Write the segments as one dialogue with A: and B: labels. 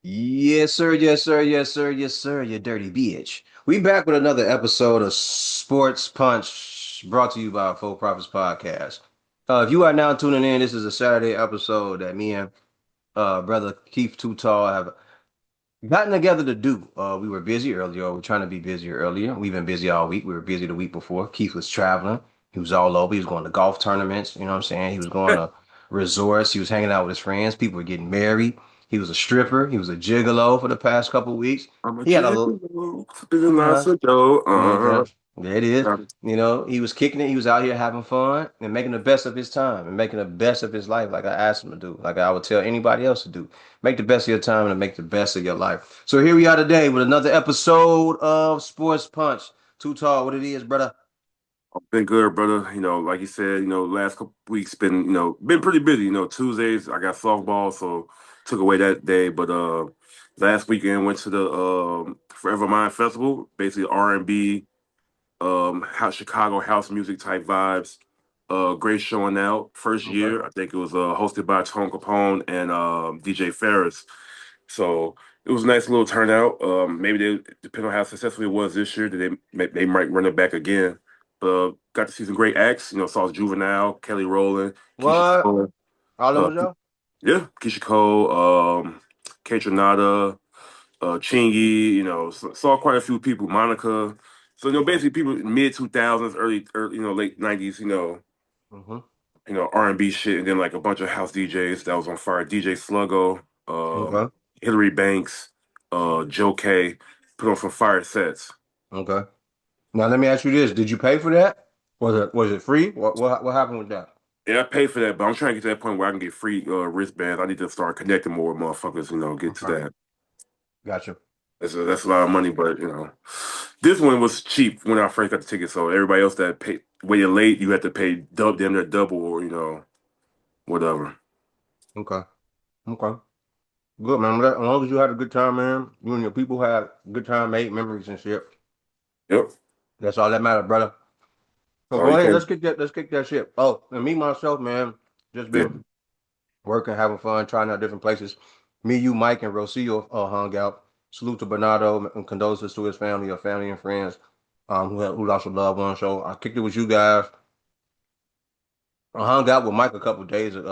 A: Yes, sir. Yes, sir. Yes, sir. Yes, sir. You dirty bitch. We back with another episode of Sports Punch, brought to you by Full Profits Podcast. If you are now tuning in, this is a Saturday episode that me and brother Keith Too Tall have gotten together to do. We were busy earlier. We're trying to be busier earlier. We've been busy all week. We were busy the week before. Keith was traveling. He was all over. He was going to golf tournaments. You know what I'm saying? He was going to resorts. He was hanging out with his friends. People were getting married. He was a stripper. He was a gigolo for the past couple of weeks.
B: I'm a
A: He had a little,
B: gigolo, spitting lots
A: uh,
B: of dough.
A: okay. There it is.
B: Got
A: You know, he was kicking it. He was out here having fun and making the best of his time and making the best of his life, like I asked him to do, like I would tell anybody else to do. Make the best of your time and make the best of your life. So here we are today with another episode of Sports Punch. Too tall, what it is, brother.
B: been good, brother. Like you said, last couple weeks been pretty busy. Tuesdays I got softball, so took away that day. But last weekend went to the Forever Mind Festival, basically R&B, house Chicago house music type vibes. Great showing out. First
A: Okay.
B: year, I think it was hosted by Tone Capone and DJ Ferris. So it was a nice little turnout. Maybe they, depending on how successful it was this year, that they might run it back again. Got to see some great acts. Saw Juvenile, Kelly Rowland, Keisha
A: What?
B: Cole.
A: All
B: Uh,
A: over there?
B: yeah, Keisha Cole, Kate Renata, Chingy. Saw quite a few people. Monica. So
A: Okay.
B: basically people mid 2000s, early late 90s.
A: Mm-hmm.
B: R&B shit, and then like a bunch of house DJs that was on fire. DJ Sluggo,
A: Okay.
B: Hillary Banks, Joe K, put on some fire sets.
A: Okay. Now let me ask you this. Did you pay for that? Was it free? What happened with that?
B: Yeah, I paid for that, but I'm trying to get to that point where I can get free wristbands. I need to start connecting more with motherfuckers. Get to
A: Okay.
B: that.
A: Gotcha.
B: That's a lot of money, but this one was cheap when I first got the ticket. So everybody else that paid waited late, you had to pay damn near double or whatever.
A: Okay. Okay. Good, man. As long as you had a good time, man, you and your people had a good time, made memories and shit.
B: Yep.
A: That's all that matters, brother. So
B: So
A: go
B: you
A: ahead,
B: can't.
A: let's kick that shit. Oh, and me myself, man, just
B: Yeah.
A: been working, having fun, trying out different places. Me, you, Mike, and Rocio hung out. Salute to Bernardo and condolences to his family and friends who lost a loved one. So I kicked it with you guys. I hung out with Mike a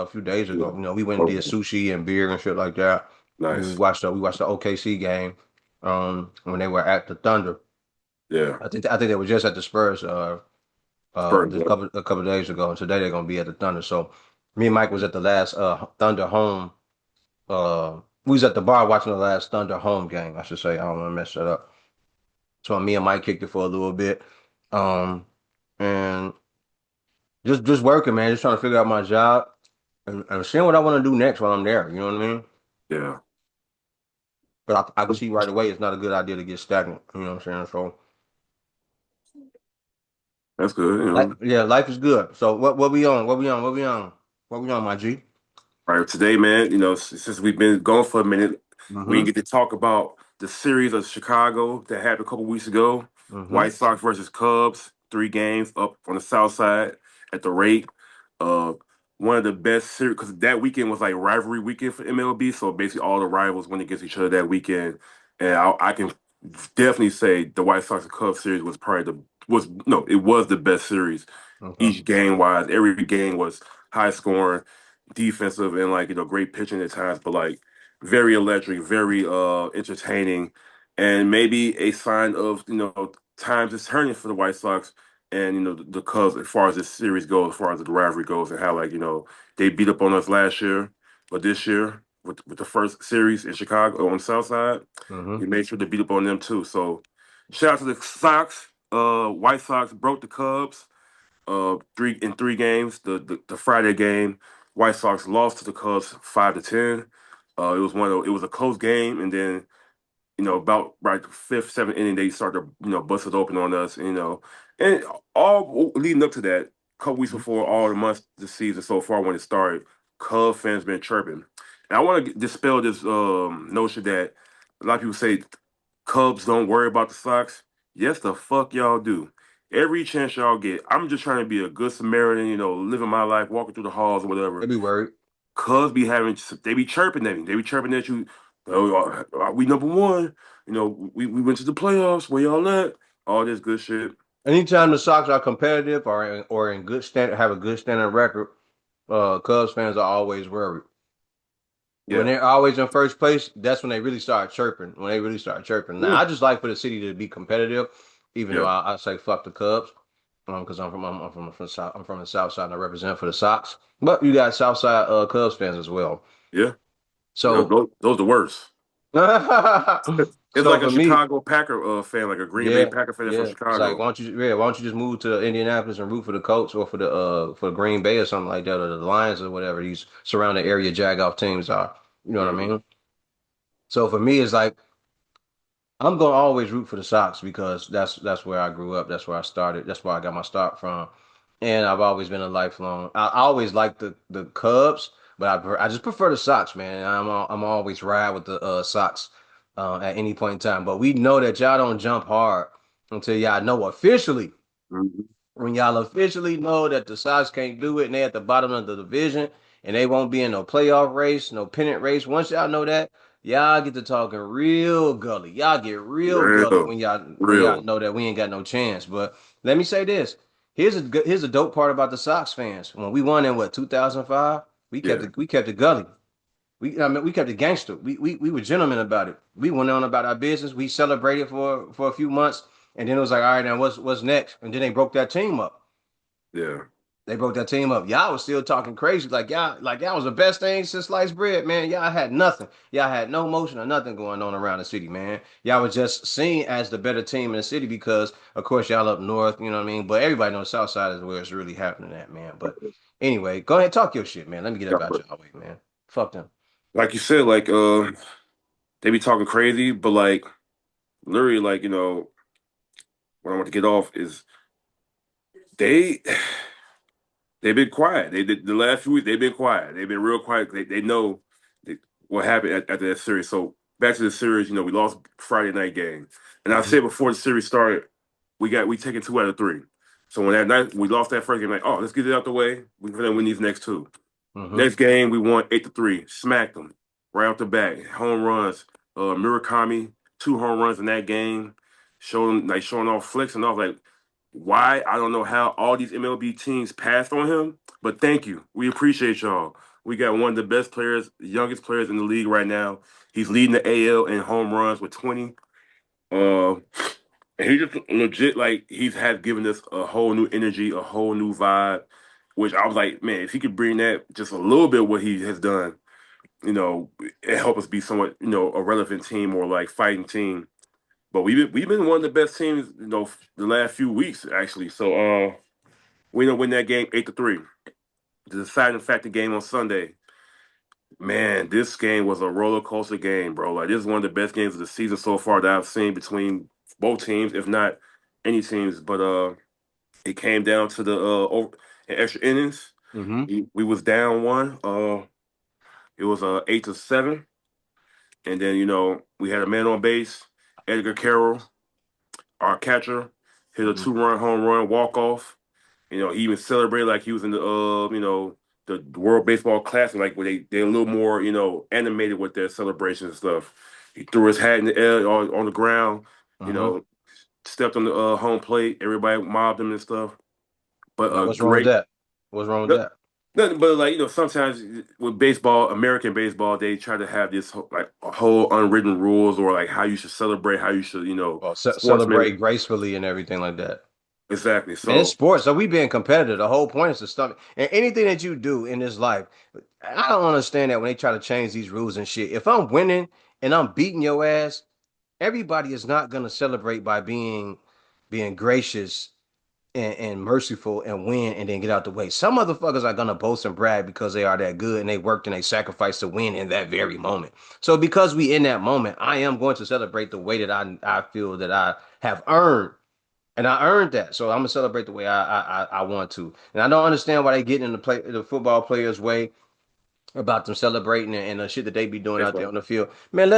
A: few days ago.
B: Yeah.
A: You know, we went and did
B: Okay.
A: sushi and beer and shit like that. And
B: Nice.
A: we watched the OKC game when they were at the Thunder.
B: Yeah.
A: I think they were just at the Spurs
B: Spurs.
A: just a couple days ago, and today they're gonna be at the Thunder. So me and Mike was at the last Thunder home. We was at the bar watching the last Thunder home game. I should say. I don't want to mess that up. So me and Mike kicked it for a little bit, um, and just working, man. Just trying to figure out my job and seeing what I want to do next while I'm there. You know what I mean?
B: Yeah.
A: But I can see right away it's not a good idea to get stagnant. You know what I'm saying? So
B: That's good.
A: like, yeah, life is good. So what we on? What we on? What we on? What we on, my G?
B: Right, today, man, since we've been going for a minute, we
A: Mm-hmm.
B: didn't get to talk about the series of Chicago that happened a couple weeks ago.
A: Mm-hmm.
B: White Sox versus Cubs, 3 games up on the South Side at the rate. Uh, one of the best series because that weekend was like rivalry weekend for MLB. So basically, all the rivals went against each other that weekend, and I can definitely say the White Sox and Cubs series was probably the was no, it was the best series
A: Okay.
B: each game wise. Every game was high scoring, defensive, and like great pitching at times, but like very electric, very entertaining, and maybe a sign of times is turning for the White Sox and the Cubs as far as this series goes, as far as the rivalry goes, and how like they beat up on us last year, but this year with the first series in Chicago on the South Side,
A: Mm-hmm.
B: we made sure to beat up on them too. So shout out to the Sox. White Sox broke the Cubs 3 games. The Friday game, White Sox lost to the Cubs 5-10. It was a close game, and then about right the fifth, seventh inning, they started to bust it open on us. And all leading up to that, a couple weeks before all the months this season so far when it started, Cub fans been chirping. And I want to dispel this notion that a lot of people say Cubs don't worry about the Sox. Yes, the fuck y'all do. Every chance y'all get, I'm just trying to be a good Samaritan, living my life, walking through the halls or
A: They
B: whatever.
A: be worried.
B: Cubs be having, they be chirping at me. They be chirping at you Oh, we number one. We went to the playoffs. Where y'all at? All this good shit.
A: Anytime the Sox are competitive or in good stand have a good standing record, Cubs fans are always worried. When
B: Yeah,
A: they're always in first place, that's when they really start chirping. When they really start chirping. Now,
B: yeah,
A: I just like for the city to be competitive, even though
B: yeah,
A: I say fuck the Cubs, because I'm from the South Side and I represent for the Sox. But you got South Side Cubs fans as well.
B: yeah.
A: So,
B: Those the worst. It's
A: so
B: like a
A: for me,
B: Chicago Packer fan, like a Green Bay
A: yeah,
B: Packer fan from
A: yeah. It's like
B: Chicago.
A: why don't you just move to Indianapolis and root for the Colts or for Green Bay or something like that or the Lions or whatever these surrounding area jagoff teams are. You know what I
B: Hmm.
A: mean? So for me, it's like I'm gonna always root for the Sox because that's where I grew up. That's where I started. That's where I got my start from. And I've always been a lifelong. I always liked the Cubs, but I just prefer the Sox, man. I'm always ride with the Sox at any point in time. But we know that y'all don't jump hard until y'all know officially
B: Hmm.
A: when y'all officially know that the Sox can't do it and they at the bottom of the division and they won't be in no playoff race, no pennant race. Once y'all know that, y'all get to talking real gully. Y'all get real gully
B: Real,
A: when y'all
B: real.
A: know that we ain't got no chance. But let me say this. Here's a dope part about the Sox fans. When we won in what 2005,
B: Yeah,
A: we kept it gully. We kept it gangster. We were gentlemen about it. We went on about our business. We celebrated for a few months, and then it was like, all right, now what's next? And then they broke that team up.
B: yeah.
A: They broke that team up. Y'all was still talking crazy, like y'all was the best thing since sliced bread, man. Y'all had nothing. Y'all had no motion or nothing going on around the city, man. Y'all was just seen as the better team in the city because, of course, y'all up north, you know what I mean. But everybody knows South Side is where it's really happening at, man. But anyway, go ahead, talk your shit, man. Let me get
B: Yeah,
A: up out
B: but
A: y'all way, man. Fuck them.
B: like you said, like they be talking crazy, but like literally, like what I want to get off is they they've been quiet. They did the last few weeks. They've been quiet. They've been real quiet. They know that what happened after that series. So back to the series. We lost Friday night game, and I
A: Hmm.
B: said before the series started, we taking 2 out of 3. So when that night we lost that first game, like, oh, let's get it out the way. We can win these next two.
A: Hmm.
B: Next game we won 8-3. Smacked them right off the bat. Home runs. Murakami 2 home runs in that game. Showing off flicks and off like why I don't know how all these MLB teams passed on him, but thank you. We appreciate y'all. We got one of the best players, youngest players in the league right now. He's leading the AL in home runs with 20. Uh, and he just legit like he's had given us a whole new energy, a whole new vibe. Which I was like, man, if he could bring that just a little bit what he has done, it help us be somewhat, a relevant team or like fighting team. But we've been one of the best teams, the last few weeks actually. So we gonna win that game 8-3. The deciding factor game on Sunday. Man, this game was a roller coaster game, bro. Like this is one of the best games of the season so far that I've seen between both teams, if not any teams. But it came down to the extra innings.
A: Hmm.
B: We was down one. It was 8-7, and then we had a man on base, Edgar Carroll, our catcher, hit a
A: Hmm.
B: 2-run home run walk off. He even celebrated like he was in the World Baseball Classic, like where they're a little more, animated with their celebrations and stuff. He threw his hat in the air on the ground, you
A: Hmm.
B: know, stepped on the home plate. Everybody mobbed him and stuff. But
A: Now,
B: a
A: what's wrong with
B: great,
A: that? What's wrong with
B: no-
A: that?
B: nothing but like sometimes with baseball, American baseball, they try to have this like a whole unwritten rules or like how you should celebrate, how you should,
A: Well,
B: sportsman.
A: celebrate gracefully and everything like that.
B: Exactly.
A: Man, it's
B: So.
A: sports, so we being competitive. The whole point is to stomach. And anything that you do in this life, I don't understand that when they try to change these rules and shit. If I'm winning and I'm beating your ass, everybody is not gonna celebrate by being gracious and merciful and win and then get out the way. Some motherfuckers are gonna boast and brag because they are that good and they worked and they sacrificed to win in that very moment. So because we in that moment, I am going to celebrate the way that I feel that I have earned and I earned that, so I'm gonna celebrate the way I want to. And I don't understand why they get in the football players' way about them celebrating and the shit that they be doing out there
B: Baseball,
A: on the field. Man,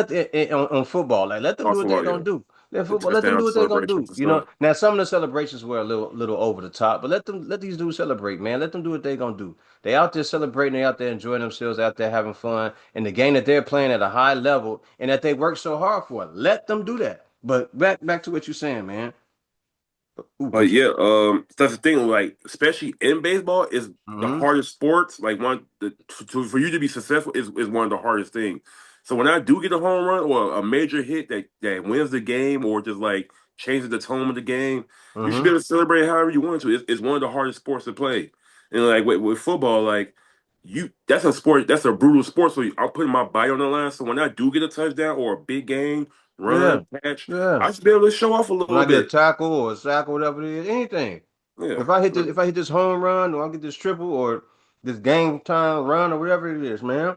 A: on football, like let them do what
B: also,
A: they're
B: yeah,
A: gonna do. Let
B: the
A: football, let them do
B: touchdown
A: what they're gonna do.
B: celebrations and
A: You know,
B: stuff.
A: now some of the celebrations were a little over the top, but let these dudes celebrate, man. Let them do what they're gonna do. They out there celebrating, they out there enjoying themselves, out there having fun, and the game that they're playing at a high level and that they work so hard for. Let them do that. But back to what you're saying, man. Ooh,
B: But yeah, that's the thing. Like, especially in baseball, is the
A: mm-hmm.
B: hardest sports. Like, for you to be successful is one of the hardest things. So when I do get a home run or a major hit that wins the game or just like changes the tone of the game, you should be
A: Mm-hmm.
B: able to celebrate however you want to. It's one of the hardest sports to play. And like with football, like that's a sport. That's a brutal sport. So I'm putting my body on the line. So when I do get a touchdown or a big game,
A: Yeah,
B: run, catch,
A: yeah.
B: I should be able to show off a
A: When
B: little
A: I get a
B: bit.
A: tackle or a sack or whatever it is, anything.
B: Yeah.
A: If I hit this home run or I get this triple or this game time run or whatever it is, man.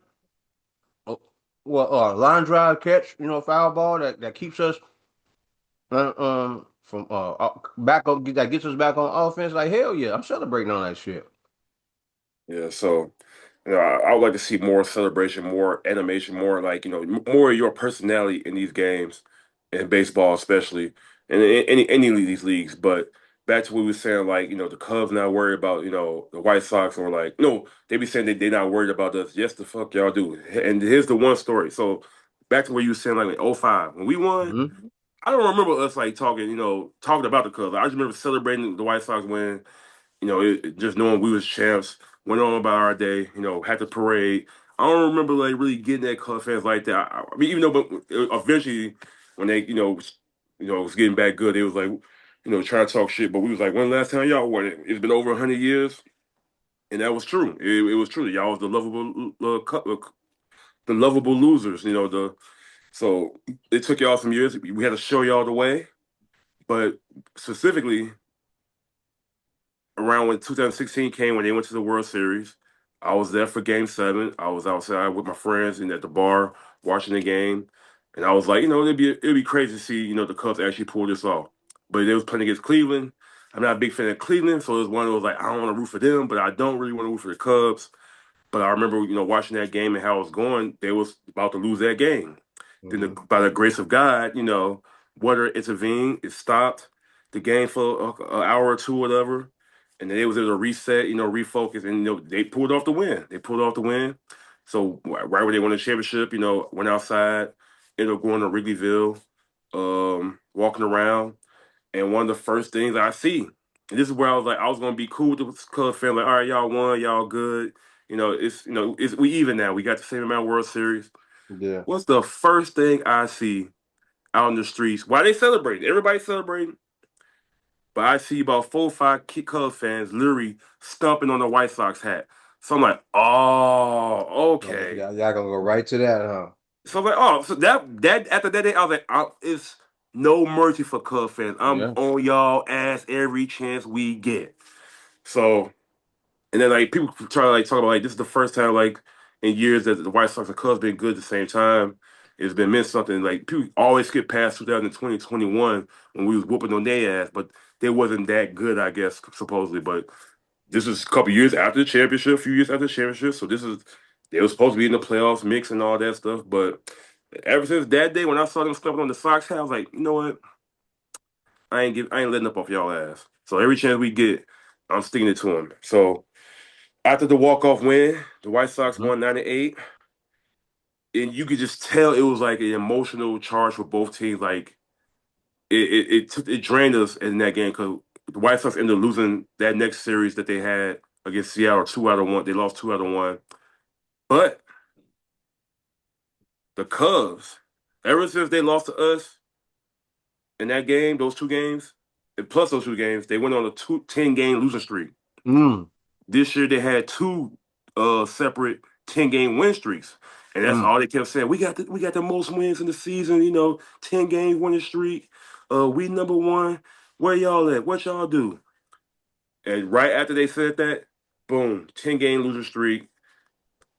A: Oh, well, line drive catch, foul ball that keeps us from back up that gets us back on offense. Like hell yeah, I'm celebrating on that shit.
B: Yeah, so I would like to see more celebration, more animation, more like more of your personality in these games, in baseball especially, and in any of these leagues. But back to what we were saying, like the Cubs not worried about the White Sox, or like no, they be saying they're not worried about us. Yes, the fuck y'all do. And here's the one story. So back to what you were saying, like in '05 when we won.
A: Hmm.
B: I don't remember us like talking about the Cubs. I just remember celebrating the White Sox win, just knowing we was champs, went on about our day, had the parade. I don't remember like really getting at Cubs fans like that. I mean, even though, but eventually when they, was getting back good, they was like, trying to talk shit. But we was like, when last time y'all won it? It's been over 100 years, and that was true. It was true. Y'all was the lovable losers. So it took y'all some years. We had to show y'all the way, but specifically around when 2016 came when they went to the World Series. I was there for Game 7. I was outside with my friends and at the bar watching the game, and I was like, it'd be crazy to see the Cubs actually pull this off. But they was playing against Cleveland. I'm not a big fan of Cleveland, so it was one of those like I don't want to root for them, but I don't really want to root for the Cubs. But I remember, watching that game and how it was going. They was about to lose that game. Then,
A: Hmm.
B: by the grace of God, water intervened. It stopped the game for an hour or two, whatever, and then they was able to reset, refocus, and they pulled off the win. They pulled off the win. So right when they won the championship, went outside, ended up going to Wrigleyville, walking around. And one of the first things I see, and this is where I was like, I was gonna be cool with the Cubs fan, like, all right, y'all won, y'all good. It's we even now. We got the same amount of World Series.
A: Yeah.
B: What's the first thing I see out in the streets? Why they celebrating? Everybody celebrating, but I see about 4 or 5 Cubs fans literally stomping on the White Sox hat. So I'm like, oh,
A: Oh,
B: okay.
A: y'all gonna go right to that, huh?
B: So I'm like, oh, so that after that day, I was like, it's no mercy for Cub fans. I'm
A: Yeah.
B: on y'all ass every chance we get. So, and then like people try to like talk about like this is the first time like in years that the White Sox and Cubs been good at the same time. It's been meant something. Like people always skip past 2020, 21 when we was whooping on their ass, but they wasn't that good, I guess, supposedly. But this is a couple years after the championship, a few years after the championship. So this is they were supposed to be in the playoffs mix and all that stuff. But ever since that day when I saw them stepping on the Sox hat, I was like, you know what? I ain't letting up off y'all ass. So every chance we get, I'm sticking it to them. So after the walk-off win, the White Sox
A: Hmm.
B: won 9-8. And you could just tell it was like an emotional charge for both teams. Like it drained us in that game because the White Sox ended up losing that next series that they had against Seattle 2 out of 1. They lost 2 out of 1. But the Cubs, ever since they lost to us in that game, those 2 games, and plus those 2 games, they went on a 10-game losing streak.
A: Mm.
B: This year they had two separate 10-game win streaks. And that's
A: Mm.
B: all they kept saying. We got the most wins in the season, 10-game winning streak. We number one. Where y'all at? What y'all do? And right after they said that, boom, 10-game losing streak.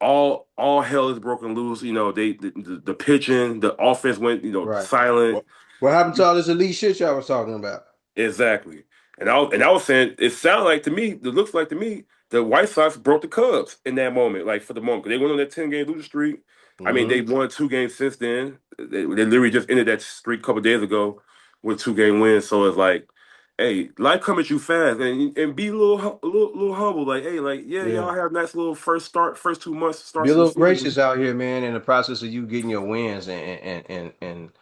B: All hell is broken loose. The pitching, the offense went,
A: Right.
B: silent.
A: What happened to all this elite shit y'all was talking about?
B: Exactly. And I was saying it sounded like to me, it looks like to me, the White Sox broke the Cubs in that moment, like for the moment. They went on that 10-game losing streak. I mean,
A: Hmm.
B: they won 2 games since then. They literally just ended that streak a couple days ago with 2-game wins. So it's like, hey, life comes at you fast, and be a little humble. Like, hey, like, yeah,
A: Yeah.
B: y'all have nice little first 2 months
A: Be a
B: starts to the
A: little
B: season.
A: gracious out here, man, in the process of you getting your wins and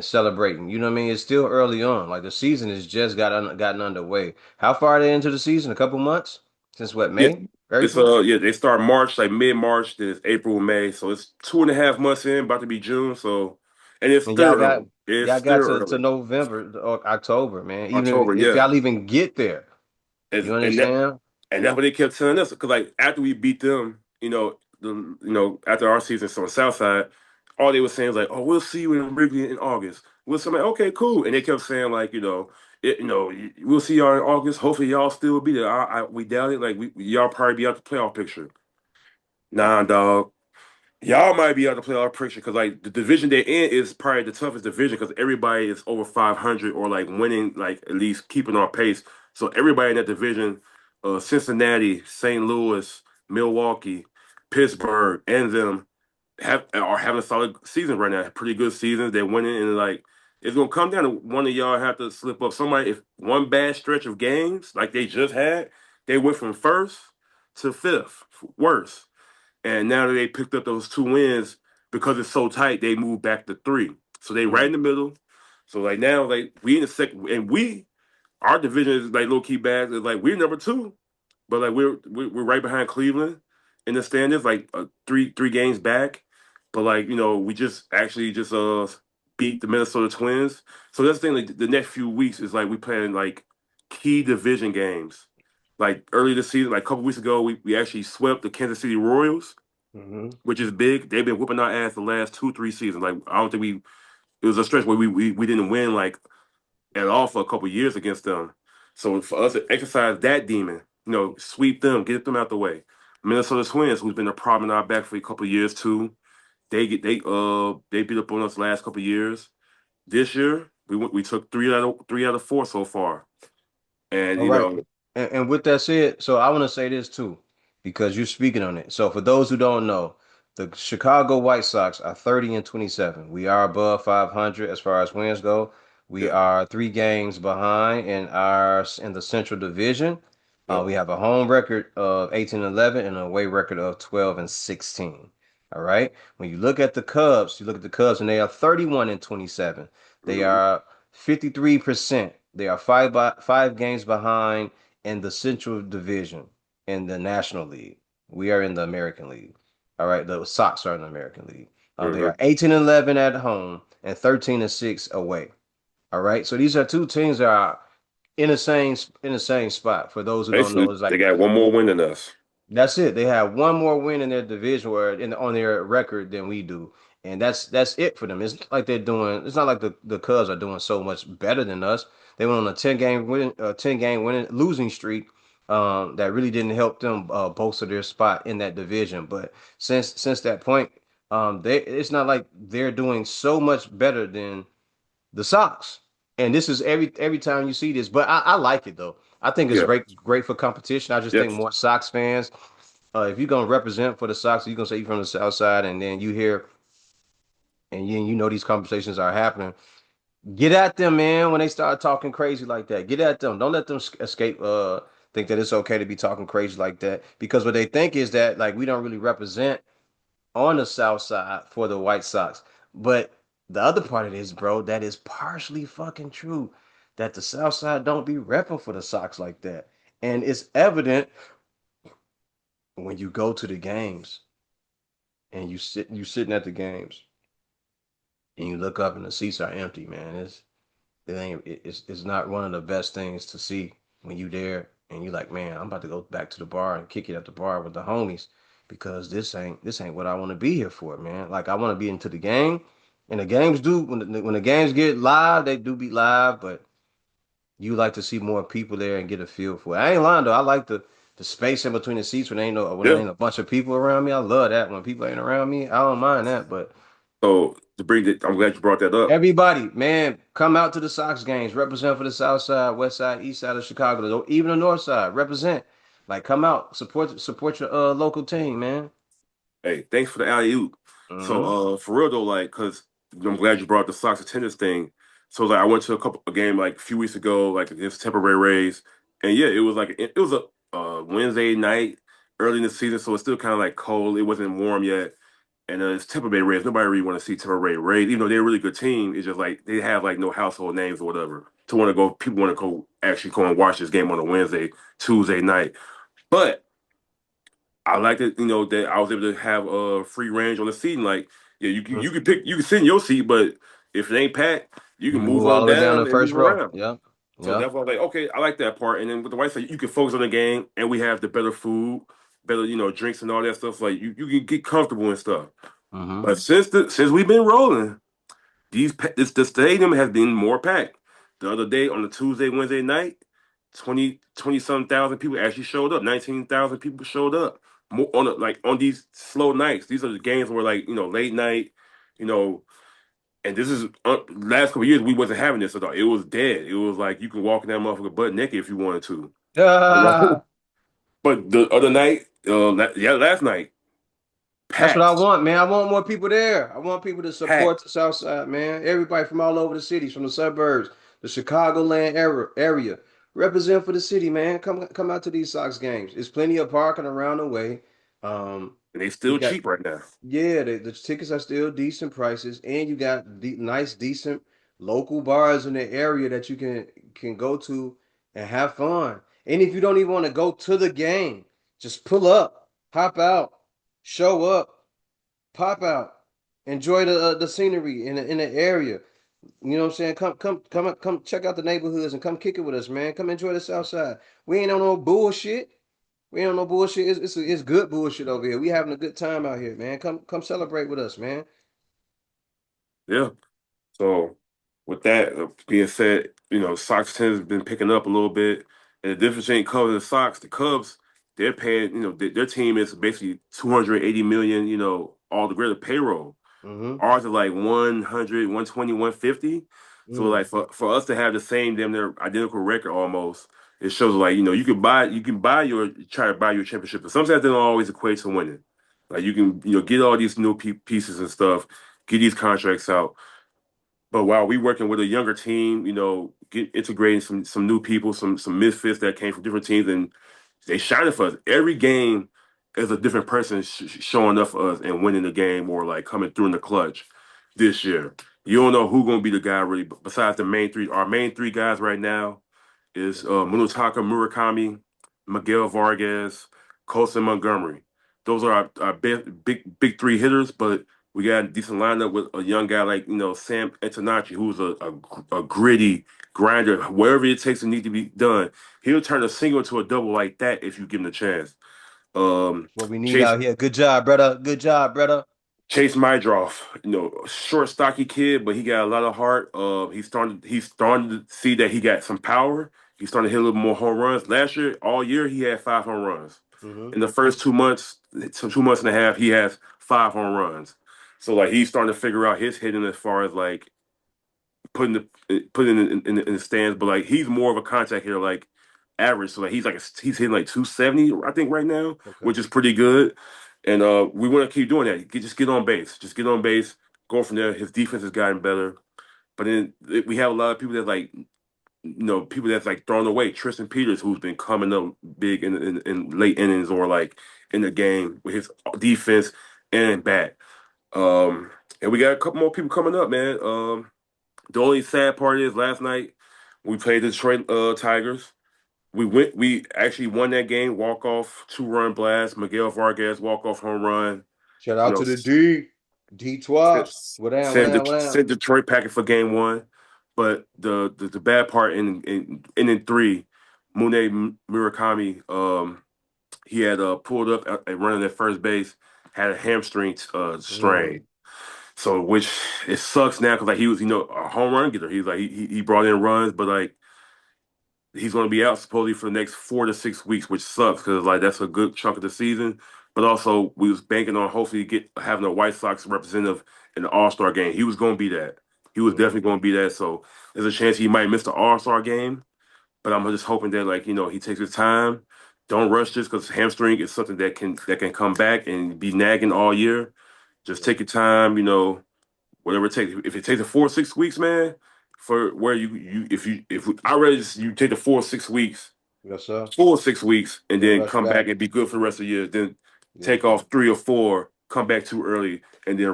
A: celebrating. You know what I mean? It's still early on. Like the season has just gotten underway. How far are they into the season? A couple months? Since what,
B: Yeah,
A: May?
B: it's
A: April?
B: yeah, they start March, like mid-March, then it's April, May. So it's 2.5 months in, about to be June. So, and it's
A: And
B: still early. It's
A: y'all
B: still
A: got to
B: early.
A: November or October, man. Even
B: October,
A: if
B: yeah.
A: y'all even get there.
B: It's,
A: You
B: and that
A: understand?
B: and that's what they kept telling us. Because like after we beat them, after our season on the South Side, all they were saying was like, "Oh, we'll see you in Wrigley in August." We'll say, like, "Okay, cool." And they kept saying like, we'll see y'all in August. Hopefully, y'all still will be there. We doubt it. Like y'all probably be out the playoff picture. Nah, dog. Y'all might be out to play our picture because like the division they're in is probably the toughest division because everybody is over 500 or like winning, like at least keeping our pace. So everybody in that division, Cincinnati, St. Louis, Milwaukee, Pittsburgh, and them are having a solid season right now. Pretty good seasons. They're winning, and like it's gonna come down to one of y'all have to slip up. Somebody, if one bad stretch of games like they just had, they went from first to fifth, worse. And now that they picked up those 2 wins, because it's so tight, they moved back to three. So they right
A: Mm.
B: in the middle. So like now, like we in the second, and our division is like low key bad. It's like we're number two, but like we're right behind Cleveland in the standings, like three games back. But like we just actually just beat the Minnesota Twins. So that's the thing. Like the next few weeks is like we playing like key division games. Like early this season, like a couple weeks ago, we actually swept the Kansas City Royals,
A: Hmm.
B: which is big. They've been whooping our ass the last 2, 3 seasons. Like I don't think it was a stretch where we didn't win like at all for a couple years against them. So for us to exercise that demon, sweep them, get them out the way. Minnesota Twins, who's been a problem in our back for a couple years too. They beat up on us last couple years. This year we took three out of 4 so far, and
A: All right. And with that said, so I want to say this too, because you're speaking on it. So for those who don't know, the Chicago White Sox are 30 and 27. We are above 500 as far as wins go. We
B: yeah,
A: are 3 games behind in the Central Division.
B: yep,
A: We have a home record of 18 and 11 and an away record of 12 and 16. All right. When you look at the Cubs, you look at the Cubs and they are 31 and 27. They
B: mm-hmm.
A: are 53%. They are 5 games behind in the Central Division in the National League. We are in the American League. All right, the Sox are in the American League. They
B: Mm-hmm.
A: are 18 and 11 at home and 13 and 6 away. All right, so these are two teams that are in the same spot. For those who don't know,
B: Basically,
A: it's
B: they
A: like
B: got one more win than us.
A: that's it. They have one more win in their division or on their record than we do. And that's it for them. It's not like they're doing it's not like the Cubs are doing so much better than us. They went on a 10 game winning losing streak that really didn't help them bolster their spot in that division. But since that point, they it's not like they're doing so much better than the Sox. And this is every time you see this, but I like it though. I think it's
B: Yeah,
A: great for competition. I just think
B: yes.
A: more Sox fans if you're gonna represent for the Sox, you're gonna say you're from the South Side, and then you hear and you know these conversations are happening. Get at them, man. When they start talking crazy like that, get at them. Don't let them escape. Think that it's okay to be talking crazy like that because what they think is that like we don't really represent on the South Side for the White Sox. But the other part of this, bro, that is partially fucking true. That the South Side don't be repping for the Sox like that, and it's evident when you go to the games and you sitting at the games and you look up and the seats are empty, man. It's not one of the best things to see when you there and you like, man, I'm about to go back to the bar and kick it at the bar with the homies because this ain't what I want to be here for, man. Like I want to be into the game, and the games do when the games get live, they do be live, but you like to see more people there and get a feel for it. I ain't lying though. I like the space in between the seats when there
B: Yeah.
A: ain't a bunch of people around me. I love that when people ain't around me. I don't mind that, but
B: So to bring it, I'm glad you brought that up.
A: everybody, man, come out to the Sox games. Represent for the South Side, West Side, East Side of Chicago, even the North Side. Represent. Like, come out, support your local team, man.
B: Hey, thanks for the alley oop.
A: Hmm.
B: So, for real though, like, cause I'm glad you brought up the Sox attendance thing. So, like, I went to a game like a few weeks ago, like against Tampa Bay Rays, and yeah, it was a Wednesday night, early in the season, so it's still kind of like cold. It wasn't warm yet, and it's Tampa Bay Rays. Nobody really want to see Tampa Bay Rays, even though they're a really good team. It's just like they have like no household names or whatever. To want to go, people want to go actually go and watch this game on a Wednesday, Tuesday night, but. I like it, that I was able to have free range on the seating. Like, yeah, you can sit in your seat, but if it ain't packed, you
A: You
B: can
A: can
B: move
A: move all
B: on
A: the way down to
B: down
A: the
B: and
A: first
B: move
A: row.
B: around.
A: Yep.
B: So
A: Yep.
B: that's why I was like, okay, I like that part. And then with the wife said you can focus on the game, and we have the better food, better drinks and all that stuff. Like you can get comfortable and stuff.
A: Hmm.
B: But since we've been rolling, the stadium has been more packed. The other day on the Tuesday, Wednesday night, 20 some thousand people actually showed up. 19,000 people showed up. More on these slow nights. These are the games where like, late night, you know, and this is last couple of years we wasn't having this at all. It was dead. It was like you can walk in that motherfucker butt naked if you wanted to.
A: Ah,
B: But the other night, last night,
A: that's what I
B: packed,
A: want, man. I want more people there. I want people to support
B: packed.
A: the South Side, man. Everybody from all over the cities, from the suburbs, the Chicagoland area. Represent for the city, man. Come out to these Sox games. There's plenty of parking around the way.
B: And they
A: You
B: still
A: got
B: cheap right now.
A: Yeah, the tickets are still decent prices, and you got nice, decent local bars in the area that you can go to and have fun. And if you don't even want to go to the game, just pull up, hop out, show up, pop out, enjoy the scenery in the area. You know what I'm saying? Come check out the neighborhoods and come kick it with us, man. Come enjoy the South Side. We ain't on no bullshit. We ain't on no bullshit. It's good bullshit over here. We having a good time out here, man. Come celebrate with us, man.
B: Yeah. So, with that being said, Sox tennis has been picking up a little bit. And the difference between Cubs and Sox, the Cubs, they're paying, their team is basically 280 million, all the greater payroll.
A: Mm-hmm.
B: Ours is like 100, 120, 150. So
A: Mm.
B: like for us to have the same damn near identical record almost, it shows like, you can buy your try to buy your championship, but sometimes they don't always equate to winning. Like you can, get all these new pieces and stuff, get these contracts out. But while we working with a younger team, get integrating some new people, some misfits that came from different teams, and they shining for us. Every game is a different person showing up for us and winning the game or like coming through in the clutch this year. You don't know who's gonna be the guy really. Besides the main three, our main three guys right now is Munetaka Murakami, Miguel Vargas, Colson Montgomery. Those are our big three hitters, but we got a decent lineup with a young guy like Sam Antonacci, who's a gritty grinder. Wherever it takes to need to be done, he'll turn a single into a double like that if you give him the chance. Um,
A: What we need
B: Chase
A: out here. Good job, brother. Good job, brother.
B: Chase Mydroff, short, stocky kid, but he got a lot of heart. He's starting to see that he got some power. He's starting to hit a little more home runs. Last year, all year, he had 5 home runs.
A: Mm-hmm.
B: In the first 2 months, 2 months and a half, he has 5 home runs. So like he's starting to figure out his hitting as far as like putting in the stands. But like he's more of a contact hitter, like average. So like he's hitting like 270, I think, right now,
A: Okay.
B: which is pretty good. And we want to keep doing that. Just get on base. Just get on base. Go from there. His defense has gotten better. But then we have a lot of people that like people that's like thrown away. Tristan Peters, who's been coming up big in late innings or like in the game with his defense and bat. Um, and we got a couple more people coming up, man. The only sad part is last night we played the Detroit Tigers. We actually won that game, walk off 2-run blast, Miguel Vargas walk off home run.
A: Shout
B: You
A: out
B: know,
A: to the D. D12.
B: sent
A: What down, what
B: sent,
A: down, what
B: Det-
A: down?
B: sent Detroit packing for game one. But the bad part in three, Murakami, he had pulled up and running at first base, had a hamstring
A: Mm.
B: strain. So which it sucks now because like he was a home run getter. He's like he brought in runs, but like he's going to be out supposedly for the next 4 to 6 weeks, which sucks because like that's a good chunk of the season. But also we was banking on hopefully having a White Sox representative in the All Star game. He was going to be that. He was
A: Mm.
B: definitely going to be that. So there's a chance he might miss the All Star game. But I'm just hoping that like he takes his time. don't rush this because hamstring is something that can come back and be nagging all year. Just
A: Yeah.
B: take your time, whatever it takes. If it takes a 4 or 6 weeks, man, for where you if I rather just you take the 4 or 6 weeks,
A: Yes, sir.
B: 4 or 6 weeks, and
A: Then
B: then
A: rush
B: come
A: back.
B: back and be good for the rest of the year. Then
A: Yeah.
B: take off 3 or 4, come back too early, and then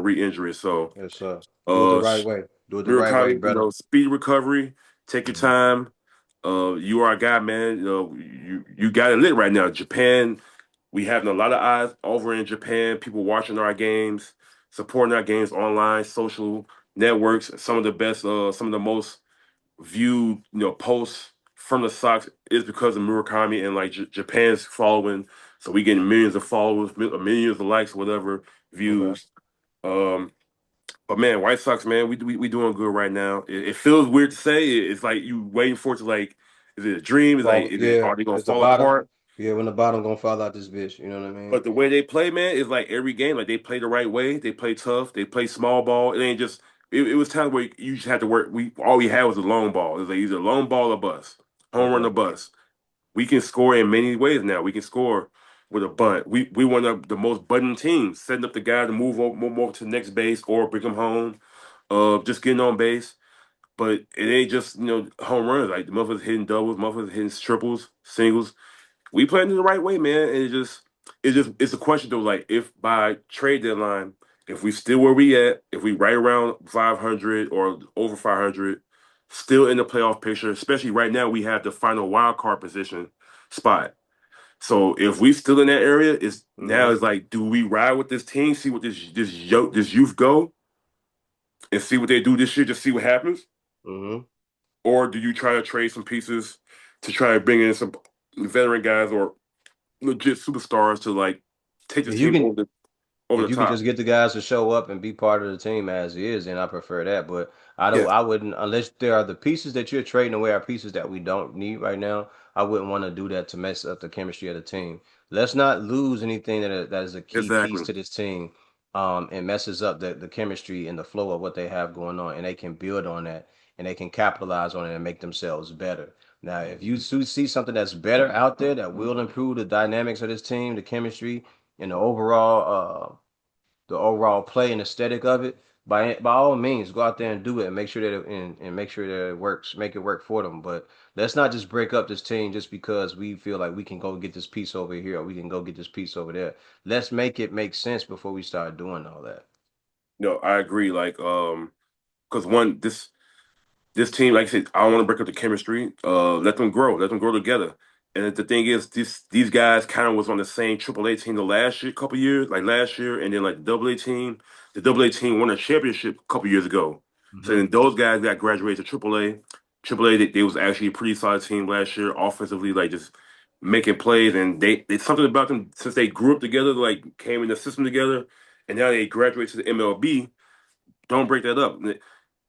B: re-injure it. So,
A: Yes, sir. Do it the
B: uh,
A: right way. Do it the right way,
B: Murakami,
A: brother.
B: speed recovery. Take your
A: Hmm.
B: time. You are a guy, man. You got it lit right now. Japan, we having a lot of eyes over in Japan. People watching our games, supporting our games online, social networks. Some of the most viewed, posts from the Sox is because of Murakami and like Japan's following. So we getting millions of followers, millions of likes, whatever
A: Okay.
B: views. Um, but man, White Sox, man, we doing good right now. It feels weird to say. It's like you waiting for it to like, is it a dream?
A: Fall. Yeah.
B: Are they gonna
A: It's the
B: fall
A: bottom.
B: apart?
A: Yeah. When the bottom gonna fall out this bitch. You know what I mean?
B: But the way they play, man, is like every game. Like they play the right way. They play tough. They play small ball. It ain't just. It was times where you just had to work. We had was a long ball. It was like either long ball or bust, home run
A: Okay.
B: or bust. We can score in many ways now. We can score with a bunt. We one of the most button teams, setting up the guy to move over to the next base or bring him home. Just getting on base. But it ain't just home runs. Like the motherfuckers hitting doubles, motherfuckers hitting triples, singles. We playing it the right way, man. And it's a question though. Like if by trade deadline, if we still where we at, if we right around 500 or over 500, still in the playoff picture. Especially right now, we have the final wild card position spot. So if we still in that area,
A: Mm-hmm.
B: it's like, do we ride with this team, see what this youth go, and see what they do this year, just see what happens,
A: Mm-hmm.
B: or do you try to trade some pieces to try to bring in some veteran guys or legit superstars to like take this
A: If you
B: team
A: can
B: over
A: if
B: the
A: you could
B: top.
A: just get the guys to show up and be part of the team as is, then I prefer that. But
B: Yeah,
A: I wouldn't unless there are the pieces that you're trading away are pieces that we don't need right now. I wouldn't want to do that to mess up the chemistry of the team. Let's not lose anything that is a key piece
B: exactly.
A: to this team, and messes up the chemistry and the flow of what they have going on, and they can build on that and they can capitalize on it and make themselves better. Now, if you see something that's better out there that will improve the dynamics of this team, the chemistry, and the overall play and aesthetic of it, by all means, go out there and do it and make sure that and make sure that it works, make it work for them. But let's not just break up this team just because we feel like we can go get this piece over here or we can go get this piece over there. Let's make it make sense before we start doing all that.
B: No, I agree. Like, because this team, like I said, I don't want to break up the chemistry. Let them grow together. And the thing is, these guys kind of was on the same AAA team the last year, couple years, like last year, and then like the Double A team. The Double A team won a championship a couple years ago. So
A: Hmm.
B: then those guys got graduated to AAA. AAA, they was actually a pretty solid team last year, offensively, like just making plays. And they something about them since they grew up together, like came in the system together, and now they graduate to the MLB. Don't break that up.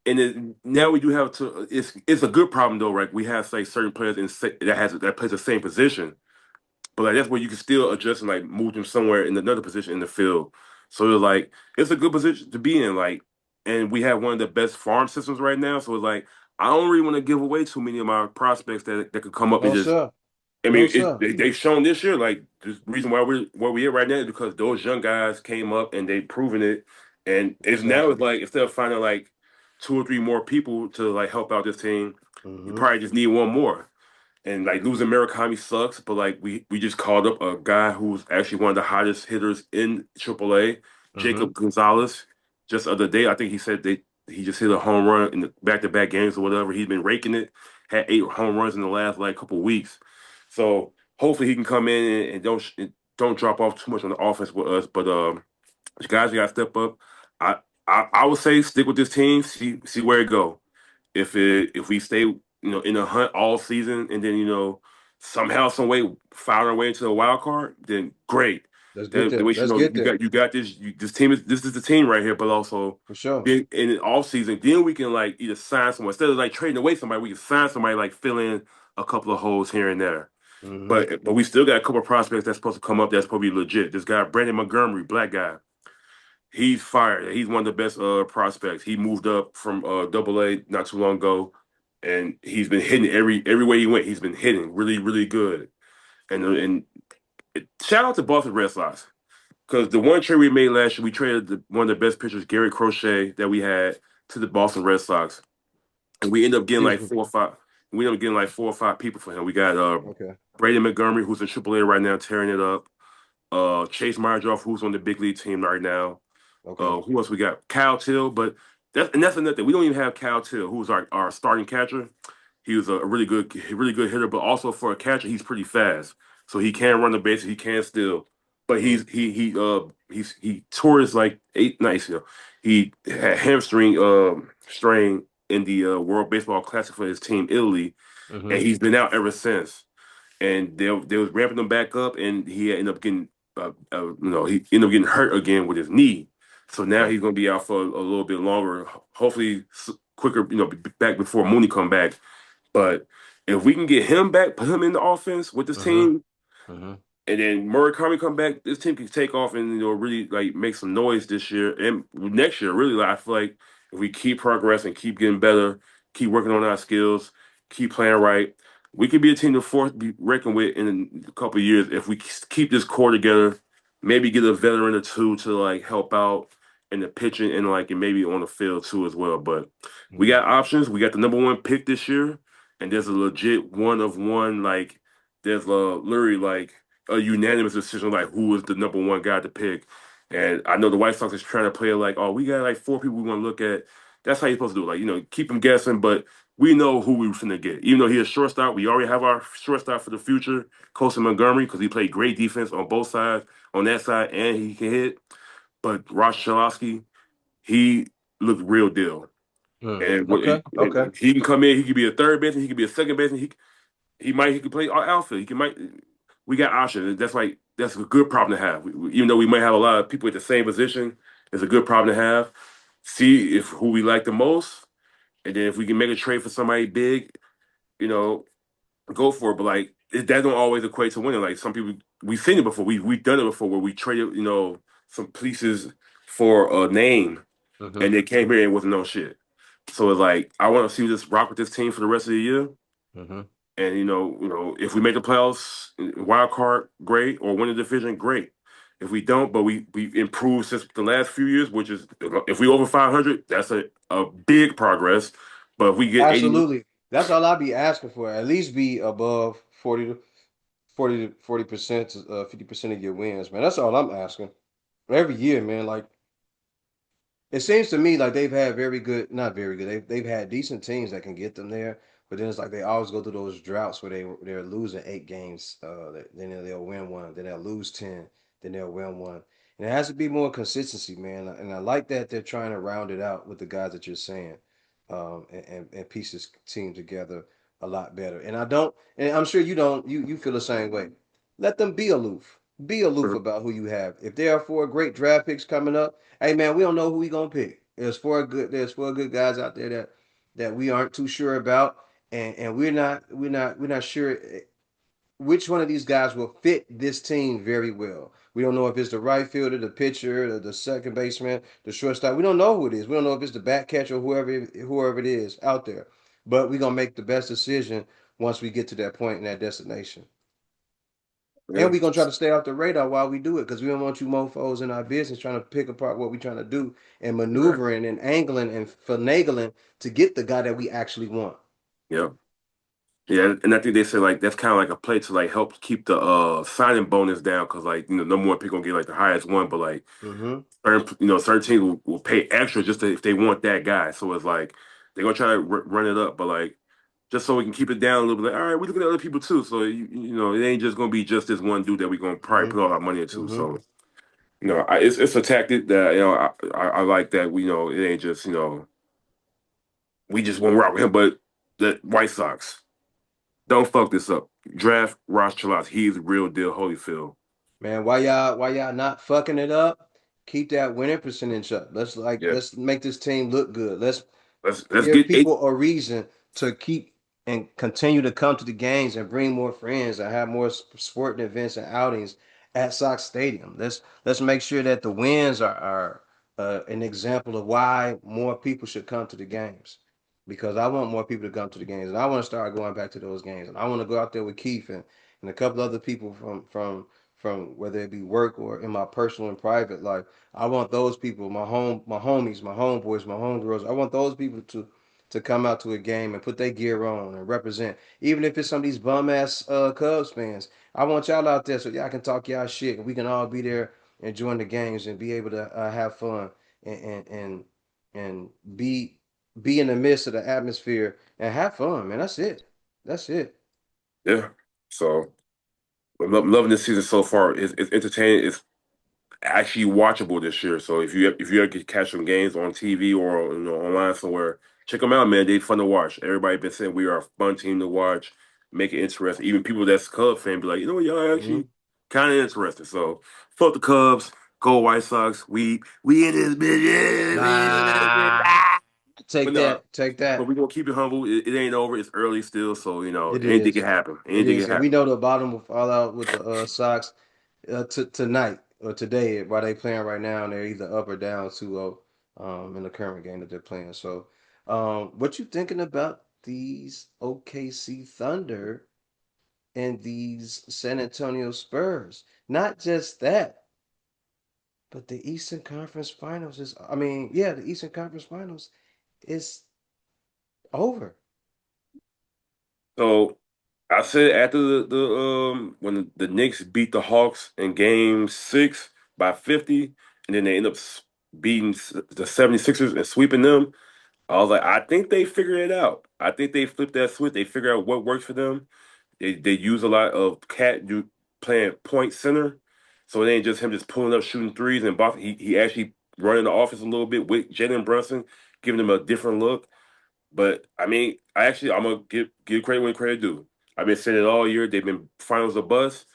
B: And now we do have to. It's a good problem though, right? We have like certain players that plays the same position, but like that's where you can still adjust and like move them somewhere in another position in the field. So it's like it's a good position to be in. Like, and we have one of the best farm systems right now. So it's like I don't really want to give away too many of my prospects that could come up and
A: No,
B: just.
A: sir.
B: I
A: No,
B: mean,
A: sir.
B: they've shown this year like the reason why we're where we are right now is because those young guys came up and they proven it, and it's now
A: Exactly.
B: it's like instead of finding like 2 or 3 more people to like help out this team, you
A: Hmm.
B: probably just need one more. And like losing Murakami sucks, but like we just called up a guy who's actually one of the hottest hitters in AAA,
A: Hmm.
B: Jacob Gonzalez. Just the other day, I think he said he just hit a home run in the back-to-back games or whatever. He's been raking it, had 8 home runs in the last like couple weeks. So hopefully he can come in and don't drop off too much on the offense with us. But guys, you got to step up. I, I would say stick with this team. See where it go. If we stay in a hunt all season and then somehow some way found our way into a wild card, then great.
A: Let's get
B: Then the
A: there.
B: way
A: Let's get there
B: you got this this is the team right here. But also
A: for sure.
B: then in the off season, then we can like either sign someone instead of like trading away somebody. We can sign somebody like fill in a couple of holes here and there.
A: Hmm.
B: But we still got a couple of prospects that's supposed to come up that's probably legit. This guy Brandon Montgomery, black guy. He's fired. He's one of the best prospects. He moved up from Double A not too long ago, and he's been hitting every way he went. He's been hitting really really good. And shout out to Boston Red Sox because the one trade we made last year, we traded one of the best pitchers, Gary Crochet, that we had to the Boston Red Sox, and we ended up getting like
A: Beautiful.
B: four or five. We ended up getting like 4 or 5 people for him. We got
A: Okay.
B: Brady Montgomery, who's in AAA right now, tearing it up. Chase Meyerdorf, who's on the big league team right now.
A: Okay.
B: Who else we got? Kyle Till, but that's another thing. We don't even have Kyle Till, who's our starting catcher. He was a really good hitter, but also for a catcher, he's pretty fast. So he can run the bases, he can steal. But
A: Mm-hmm.
B: he tore his like eight nice, he had hamstring strain in the World Baseball Classic for his team Italy, and
A: Mm-hmm.
B: he's been out ever since. And they was ramping him back up, and he ended up getting he ended up getting hurt again with his knee. So now
A: Okay.
B: he's going to be out for a little bit longer. Hopefully, quicker, back before Mooney come back. But if we can get him back, put him in the offense with this
A: Mm-hmm.
B: team,
A: Mm-hmm.
B: and then Murakami come back, this team can take off and really like make some noise this year and next year. Really, like, I feel like if we keep progressing, keep getting better, keep working on our skills, keep playing right, we could be a team to be reckoned with in a couple of years if we keep this core together. Maybe get a veteran or two to like help out in the pitching and like and maybe on the field too as well. But we
A: Mm-hmm.
B: got options. We got the number 1 pick this year, and there's a legit one of one. Like there's literally like a unanimous decision like who is the number 1 guy to pick. And I know the White Sox is trying to play it like, oh, we got like 4 people we want to look at. That's how you're supposed to do it. Like, keep them guessing, but we know who we're finna get. Even though he's a shortstop, we already have our shortstop for the future, Colson Montgomery, because he played great defense on both sides, on that side, and he can hit. But Ross Chalosky, he looked real deal.
A: Mm.
B: And
A: Okay. Okay.
B: he can come in, he could be a third baseman, he could be a second baseman, he could play outfield. He can might we got options. That's a good problem to have. Even though we might have a lot of people at the same position, it's a good problem to have. See if who we like the most, and then if we can make a trade for somebody big, you know, go for it. But like that don't always equate to winning. Like some people we've seen it before. We've done it before where we traded, some pieces for a name
A: Mm-hmm.
B: and they came here and it wasn't no shit. So it's like I want to see this rock with this team for the rest of the year.
A: Mm-hmm.
B: And if we make the playoffs, wild card, great, or win the division, great. If we don't, but we improved since the last few years, which is if we over 500, that's a big progress. But if we get 80,
A: Absolutely. That's all I'd be asking for. At least be above 40% to 50% of your wins, man. That's all I'm asking. Every year, man. Like it seems to me like they've had very good, not very good. They've had decent teams that can get them there, but then it's like they always go through those droughts where they're losing 8 games. Then they'll win one, then they'll lose 10, then they'll win one. And it has to be more consistency, man. And I like that they're trying to round it out with the guys that you're saying, and piece this team together a lot better. And I don't, and I'm sure you don't. You feel the same way. Let them be aloof. Be aloof about who you have. If there are 4 great draft picks coming up, hey man, we don't know who we gonna pick. There's 4 good guys out there that we aren't too sure about, and we're not sure which one of these guys will fit this team very well. We don't know if it's the right fielder, the pitcher, the second baseman, the shortstop. We don't know who it is. We don't know if it's the back catcher, whoever it is out there. But we're gonna make the best decision once we get to that point in that destination.
B: yeah,
A: And we're gonna try to stay off the radar while we do it because we don't want you mofos in our business trying to pick apart what we're trying to do and
B: exactly.
A: maneuvering and angling and finagling to get the guy that we actually want.
B: Yeah. Yeah, and I think they say like that's kind of like a play to like help keep the signing bonus down because like number 1 pick gonna get like the highest one, but like
A: Mm-hmm.
B: certain teams will pay extra just if they want that guy. So it's like they're gonna try to run it up, but like just so we can keep it down a little bit. Like, all right, we're looking at other people too, so it ain't just gonna be just this one dude that we're gonna probably
A: Mm-hmm.
B: put all our money into.
A: Mm-hmm.
B: So it's a tactic that I like that we know it ain't just we just want to rock with him, but the White Sox. Don't fuck this up. Draft Ross Chalot. He's the real deal, Holyfield.
A: Man, why y'all not fucking it up? Keep that winning percentage up.
B: Yeah.
A: Let's make this team look good. Let's
B: Let's
A: give
B: get eight.
A: people a reason to keep and continue to come to the games and bring more friends and have more sporting events and outings at Sox Stadium. Let's make sure that the wins are an example of why more people should come to the games. Because I want more people to come to the games, and I want to start going back to those games, and I want to go out there with Keith and a couple other people from whether it be work or in my personal and private life. I want those people, my homies, my homeboys, my homegirls. I want those people to come out to a game and put their gear on and represent. Even if it's some of these bum ass Cubs fans, I want y'all out there so y'all can talk y'all shit and we can all be there enjoying the games and be able to have fun and and and and be in the midst of the atmosphere and have fun, man. That's it. That's it.
B: Yeah. So I'm loving this season so far. It's entertaining. It's actually watchable this year. So if you ever get catch some games on TV or online somewhere, check them out, man. They fun to watch. Everybody been saying we are a fun team to watch, make it interesting. Even people that's Cubs fan be like, you know, y'all
A: Hmm.
B: actually kind of interesting. So fuck the Cubs, go White Sox. We in this bitch. We in this bitch.
A: Nah,
B: Ah! But
A: take
B: no,
A: that. Take
B: but
A: that.
B: we gonna keep it humble. It ain't over. It's early still, so
A: It
B: anything can
A: is.
B: happen.
A: It
B: Anything
A: is.
B: can
A: And we
B: happen.
A: know the bottom will fall out with the Sox tonight or today while they playing right now. And they're either up or down 2-0 in the current game that they're playing. So, what you thinking about these OKC Thunder and these San Antonio Spurs? Not just that, but the Eastern Conference Finals is, I mean, yeah, the Eastern Conference Finals is over.
B: So I said after the when the Knicks beat the Hawks in game 6 by 50, and then they end up beating the 76ers and sweeping them, I was like, I think they figured it out. I think they flipped that switch. They figured out what works for them. They use a lot of playing point center. So it ain't just him just pulling up shooting threes and box. He actually running the offense a little bit with Jalen Brunson, giving them a different look. But I mean, I'm gonna give credit when credit due. I've been saying it all year. They've been finals or bust.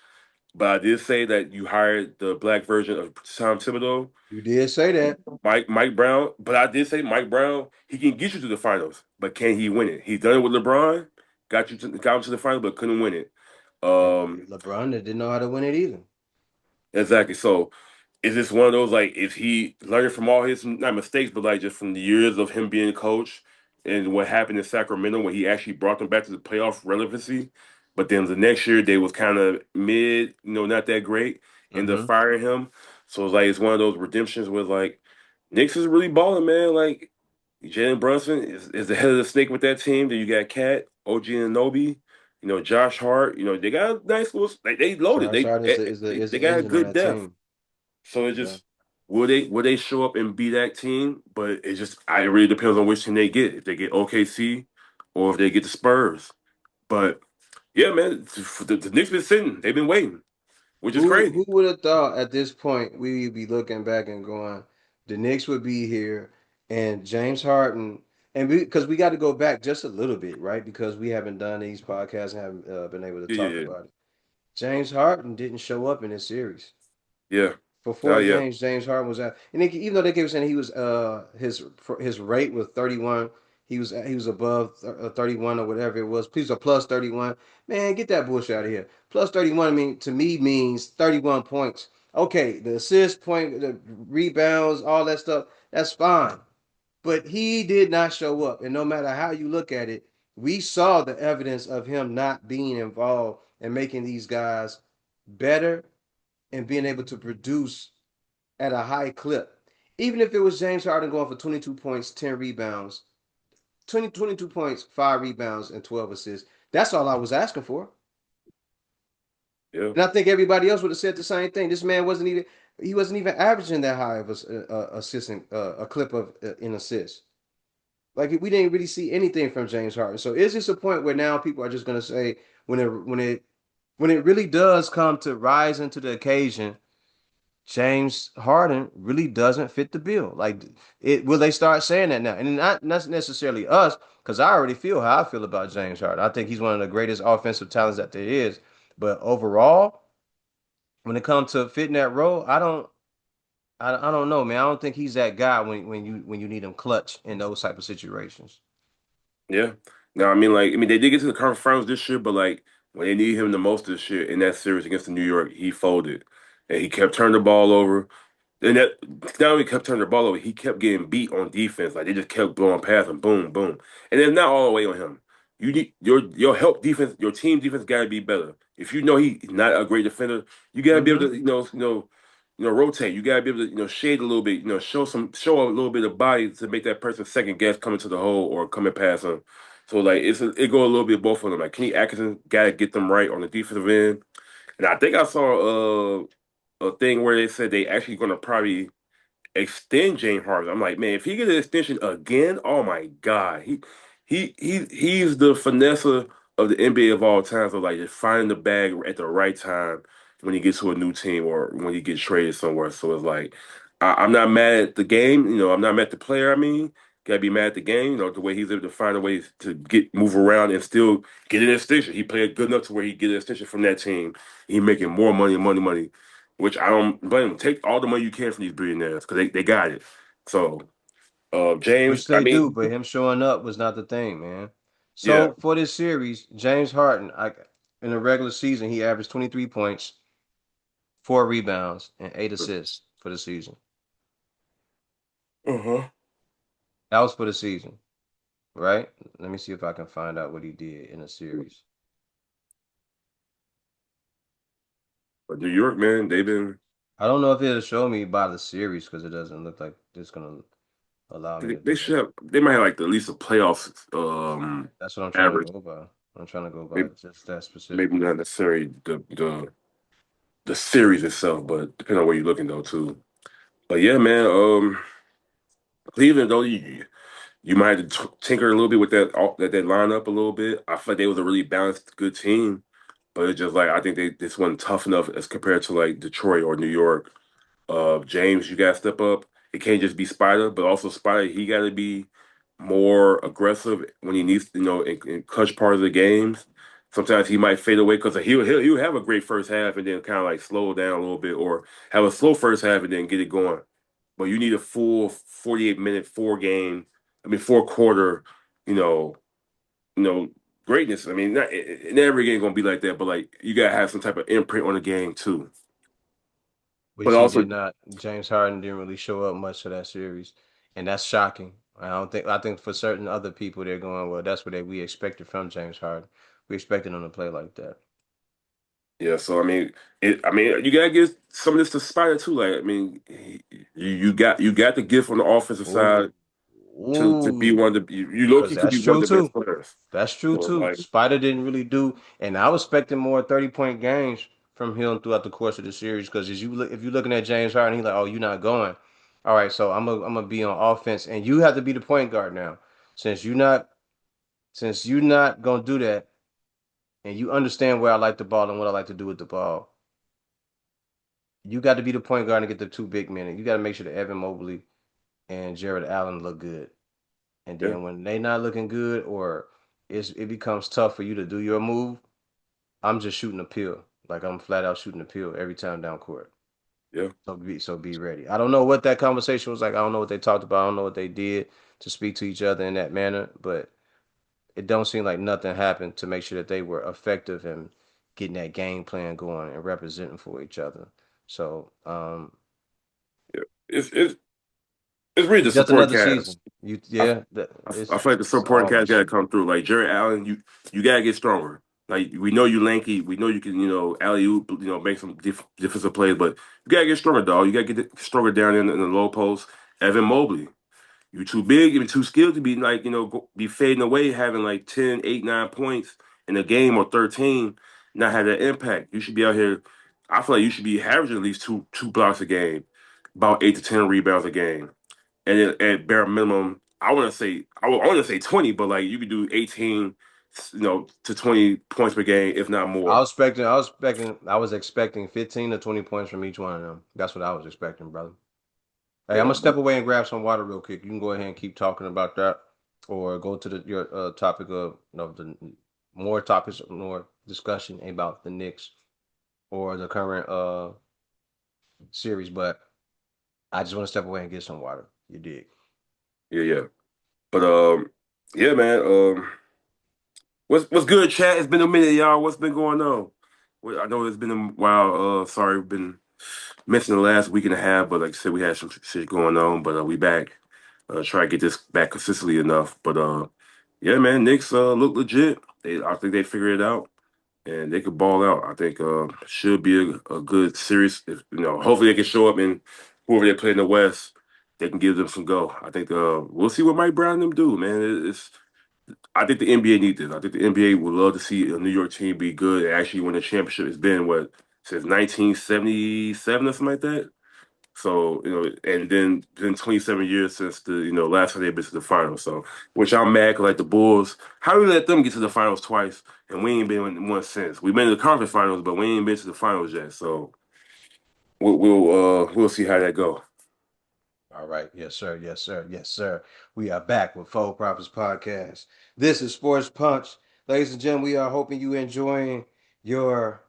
B: But I did say that you hired the black version of Tom Thibodeau,
A: You did say that.
B: Mike Brown. But I did say Mike Brown, he can get you to the finals, but can he win it? He's done it with LeBron, got him to the finals, but couldn't win it.
A: And
B: Um,
A: LeBron didn't know how to win it either.
B: exactly. So is this one of those like is he learning from all his not mistakes, but like just from the years of him being coach and what happened in Sacramento when he actually brought them back to the playoff relevancy? But then the next year they was kind of mid, not that great. Ended up
A: Mm-hmm.
B: firing him. So it's one of those redemptions where like Knicks is really balling, man. Like Jalen Brunson is the head of the snake with that team. Then you got Cat, OG Anunoby, Josh Hart. They got a nice little. Like, they loaded.
A: Josh Hart is
B: They
A: the
B: got a
A: engine on
B: good
A: that
B: depth.
A: team.
B: So it
A: Yeah.
B: just will they show up and be that team? But it really depends on which team they get. If they get OKC or if they get the Spurs. But yeah, man, the Knicks been sitting. They've been waiting, which is
A: Who
B: crazy.
A: would have thought at this point we would be looking back and going, the Knicks would be here and James Harden, and because we got to go back just a little bit, right? Because we haven't done these podcasts and haven't been able to
B: Yeah,
A: talk
B: yeah,
A: about it. James Harden didn't show up in this series.
B: yeah.
A: For
B: Oh,
A: four
B: yeah,
A: games, James Harden was out, and even though they kept saying he was his rate was 31, he was above 31 or whatever it was. Please a plus 31. Man, get that bullshit out of here. Plus 31, I mean, to me means 31 points. Okay, the assist point, the rebounds, all that stuff, that's fine. But he did not show up, and no matter how you look at it, we saw the evidence of him not being involved and making these guys better and being able to produce at a high clip. Even if it was James Harden going for 22 points, 10 rebounds, 22 points, 5 rebounds, and 12 assists, that's all I was asking for.
B: yeah,
A: And I think everybody else would have said the same thing. This man wasn't even averaging that high of assisting a clip of in assists. Like we didn't really see anything from James Harden. So is this a point where now people are just going to say when it really does come to rising to the occasion, James Harden really doesn't fit the bill. Like it will they start saying that now? And not necessarily us, because I already feel how I feel about James Harden. I think he's one of the greatest offensive talents that there is. But overall, when it comes to fitting that role, I don't know, man. I don't think he's that guy when you need him clutch in those type of situations.
B: yeah. No, I mean, they did get to the conference finals this year, but like when they needed him the most this year in that series against the New York, he folded, and he kept turning the ball over. And that not only kept turning the ball over, he kept getting beat on defense. Like they just kept blowing past him, boom, boom. And it's not all the way on him. you need your help defense, your team defense got to be better. If you know he's not a great defender, you got to be able
A: Mm-hmm.
B: to rotate. You got to be able to shade a little bit. Show a little bit of body to make that person second guess coming to the hole or coming past him. So like it go a little bit both of them. Like Kenny Atkinson got to get them right on the defensive end. And I think I saw a thing where they said they actually going to probably extend James Harden. I'm like, man, if he get an extension again, oh my God, he's the finesse of the NBA of all time. So like, just finding the bag at the right time when he gets to a new team or when he gets traded somewhere. So it's like, I'm not mad at the game. I'm not mad at the player. I mean, gotta be mad at the game. The way he's able to find a way to move around and still get an extension. He played good enough to where he get an extension from that team. He making more money, money, which I don't blame them. Take all the money you can from these billionaires because they got it. So, James,
A: Which
B: I
A: they do,
B: mean,
A: but him showing up was not the thing, man.
B: yeah,
A: So for this series, James Harden, in the regular season, he averaged 23 points, 4 rebounds, and 8 assists for the season.
B: uh-huh.
A: That was for the season, right? Let me see if I can find out what he did in a series.
B: But New York, man, they've been
A: I don't know if it'll show me by the series because it doesn't look like it's gonna allow me to
B: they
A: do that.
B: should have they might have like at least a playoffs
A: That's what I'm trying to
B: average.
A: go by. I'm trying to go by
B: Maybe,
A: just that
B: maybe
A: specifically.
B: not necessarily the series itself, but depending on where you're looking though too. But yeah, man, Cleveland though you might have to tinker a little bit with that lineup a little bit. I feel like they was a really balanced, good team, but it's just like I think this wasn't tough enough as compared to like Detroit or New York. James, you gotta step up. It can't just be Spider, but also Spider, he gotta be more aggressive when he needs, in clutch part of the games. Sometimes he might fade away because he'll have a great first half and then kind of like slow down a little bit, or have a slow first half and then get it going. But you need a full 48-minute, four quarter, you know, you know, greatness. I mean, not every game gonna be like that, but like you gotta have some type of imprint on the game too. But
A: Which he
B: also,
A: did not. James Harden didn't really show up much for that series, and that's shocking. I don't think. I think for certain other people, they're going, well, that's what we expected from James Harden. We expected him to play like that.
B: yeah, so I mean, you gotta give some of this to Spider too. Like, I mean, you got the gift on the offensive
A: Ooh,
B: side to be
A: ooh,
B: one of the you low
A: because
B: key could
A: that's
B: be one
A: true
B: of the best
A: too.
B: players.
A: That's true
B: So it's
A: too.
B: like,
A: Spider didn't really do, and I was expecting more 30-point games from him throughout the course of the series. Because if you're looking at James Harden, he's like, oh, you're not going. All right, so I'm gonna be on offense, and you have to be the point guard now. Since you're not since you're not gonna do that, and you understand where I like the ball and what I like to do with the ball, you got to be the point guard and get the two big men. And you got to make sure that Evan Mobley and Jared Allen look good. And
B: yeah,
A: then when they not looking good or it becomes tough for you to do your move, I'm just shooting a pill. Like I'm flat out shooting a pill every time down court.
B: yeah,
A: So be ready. I don't know what that conversation was like. I don't know what they talked about. I don't know what they did to speak to each other in that manner, but it don't seem like nothing happened to make sure that they were effective in getting that game plan going and representing for each other. So
B: yeah. It's really the
A: just
B: support
A: another
B: cast.
A: season. You
B: I,
A: yeah,
B: I feel like the
A: it's
B: supporting cast got
A: always.
B: to come through. Like Jared Allen, you gotta get stronger. Like we know you lanky, we know you can alley oop, make some defensive plays, but you gotta get stronger, dog. You gotta get stronger down in the low post. Evan Mobley. You're too big, you're too skilled to be like, be fading away, having like 10, 8, 9 points in a game or 13, not have that impact. You should be out here. I feel like you should be averaging at least two blocks a game, about 8 to 10 rebounds a game. And then at bare minimum, I want to say 20, but like you could do 18, to 20 points per game, if not more.
A: I was expecting 15 to 20 points from each one of them. That's what I was expecting, brother. Hey, I'm
B: Yeah,
A: gonna step away and grab some water real quick. You can go ahead and keep talking about that, or go to your topic of the more topics, more discussion about the Knicks or the current series. But I just want to step away and get some water. You dig?
B: yeah, yeah. But yeah, man. What's good, chat? It's been a minute, y'all. What's been going on? Well, I know it's been a while. Sorry, we've been missing the last week and a half, but like I said, we had some shit going on. But we back. Try to get this back consistently enough. But Yeah, man, Knicks look legit. I think they figured it out and they could ball out. I think should be a good series. If hopefully they can show up and whoever they play in the West, they can give them some go. I think we'll see what Mike Brown and them do, man. It's I think the NBA needs this. I think the NBA would love to see a New York team be good and actually win a championship. It's been what since 1977 or something like that. So, and then 27 years since the, last time they've been to the finals. So, which I'm mad 'cause, like the Bulls, how do we let them get to the finals twice and we ain't been in one since? We've been to the conference finals, but we ain't been to the finals yet. So we'll see how that go.
A: All right. Yes, sir. Yes, sir. Yes, sir. We are back with Full Profits Podcast. This is Sports Punch. Ladies and gentlemen, we are hoping you enjoying your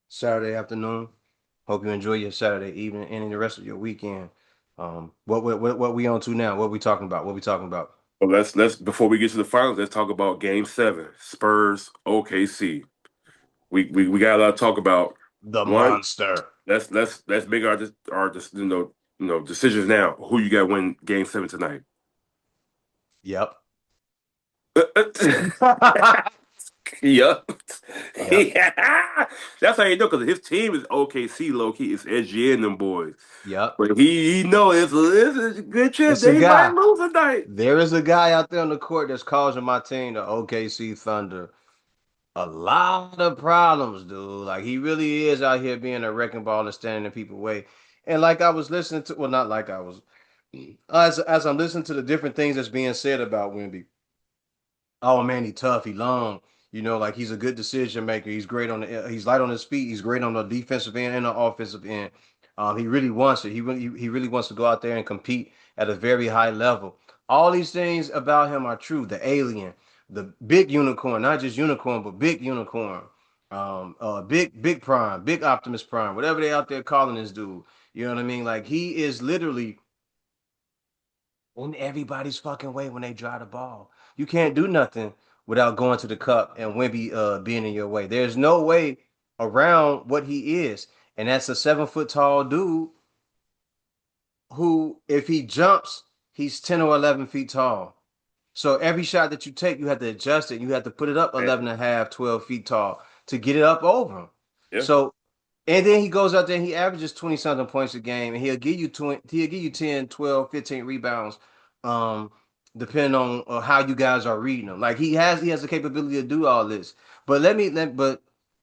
A: Saturday afternoon. Hope you enjoy your Saturday evening and the rest of your weekend. What we on to now? What we talking about? What we talking about?
B: But let's before we get to the finals, let's talk about Game 7, Spurs OKC. We got a lot to talk about.
A: The
B: One,
A: monster.
B: let's make our just decisions now. Who you got win Game 7 tonight?
A: Yep.
B: Yep.
A: Yep.
B: Yeah. That's how you know because his team is OKC low key. It's SGA and them boys.
A: Yep.
B: But he know it's a good chance
A: It's a
B: they might
A: guy.
B: lose tonight.
A: There is a guy out there on the court that's causing my team, the OKC Thunder, a lot of problems, dude. Like he really is out here being a wrecking ball and standing in people's way. And like I was listening to, well, not like I was, as I'm listening to the different things that's being said about Wemby. Oh man, he tough, he long. Like he's a good decision maker. He's great on he's light on his feet. He's great on the defensive end and the offensive end. He really wants it. He really wants to go out there and compete at a very high level. All these things about him are true. The alien, the big unicorn, not just unicorn, but big unicorn. Big prime, big Optimus Prime, whatever they out there calling this dude. You know what I mean? Like he is literally in everybody's fucking way when they drive the ball. You can't do nothing without going to the cup and Wemby being in your way. There's no way around what he is. And that's a 7 foot tall dude who, if he jumps, he's 10 or 11 feet tall. So every shot that you take, you have to adjust it. You have to put it up
B: Man,
A: 11 and a half, 12 feet tall to get it up over him.
B: yeah,
A: So, and then he goes out there and he averages 20 something points a game and he'll give you 10, 12, 15 rebounds, um, depending on how you guys are reading him. Like he has the capability to do all this. But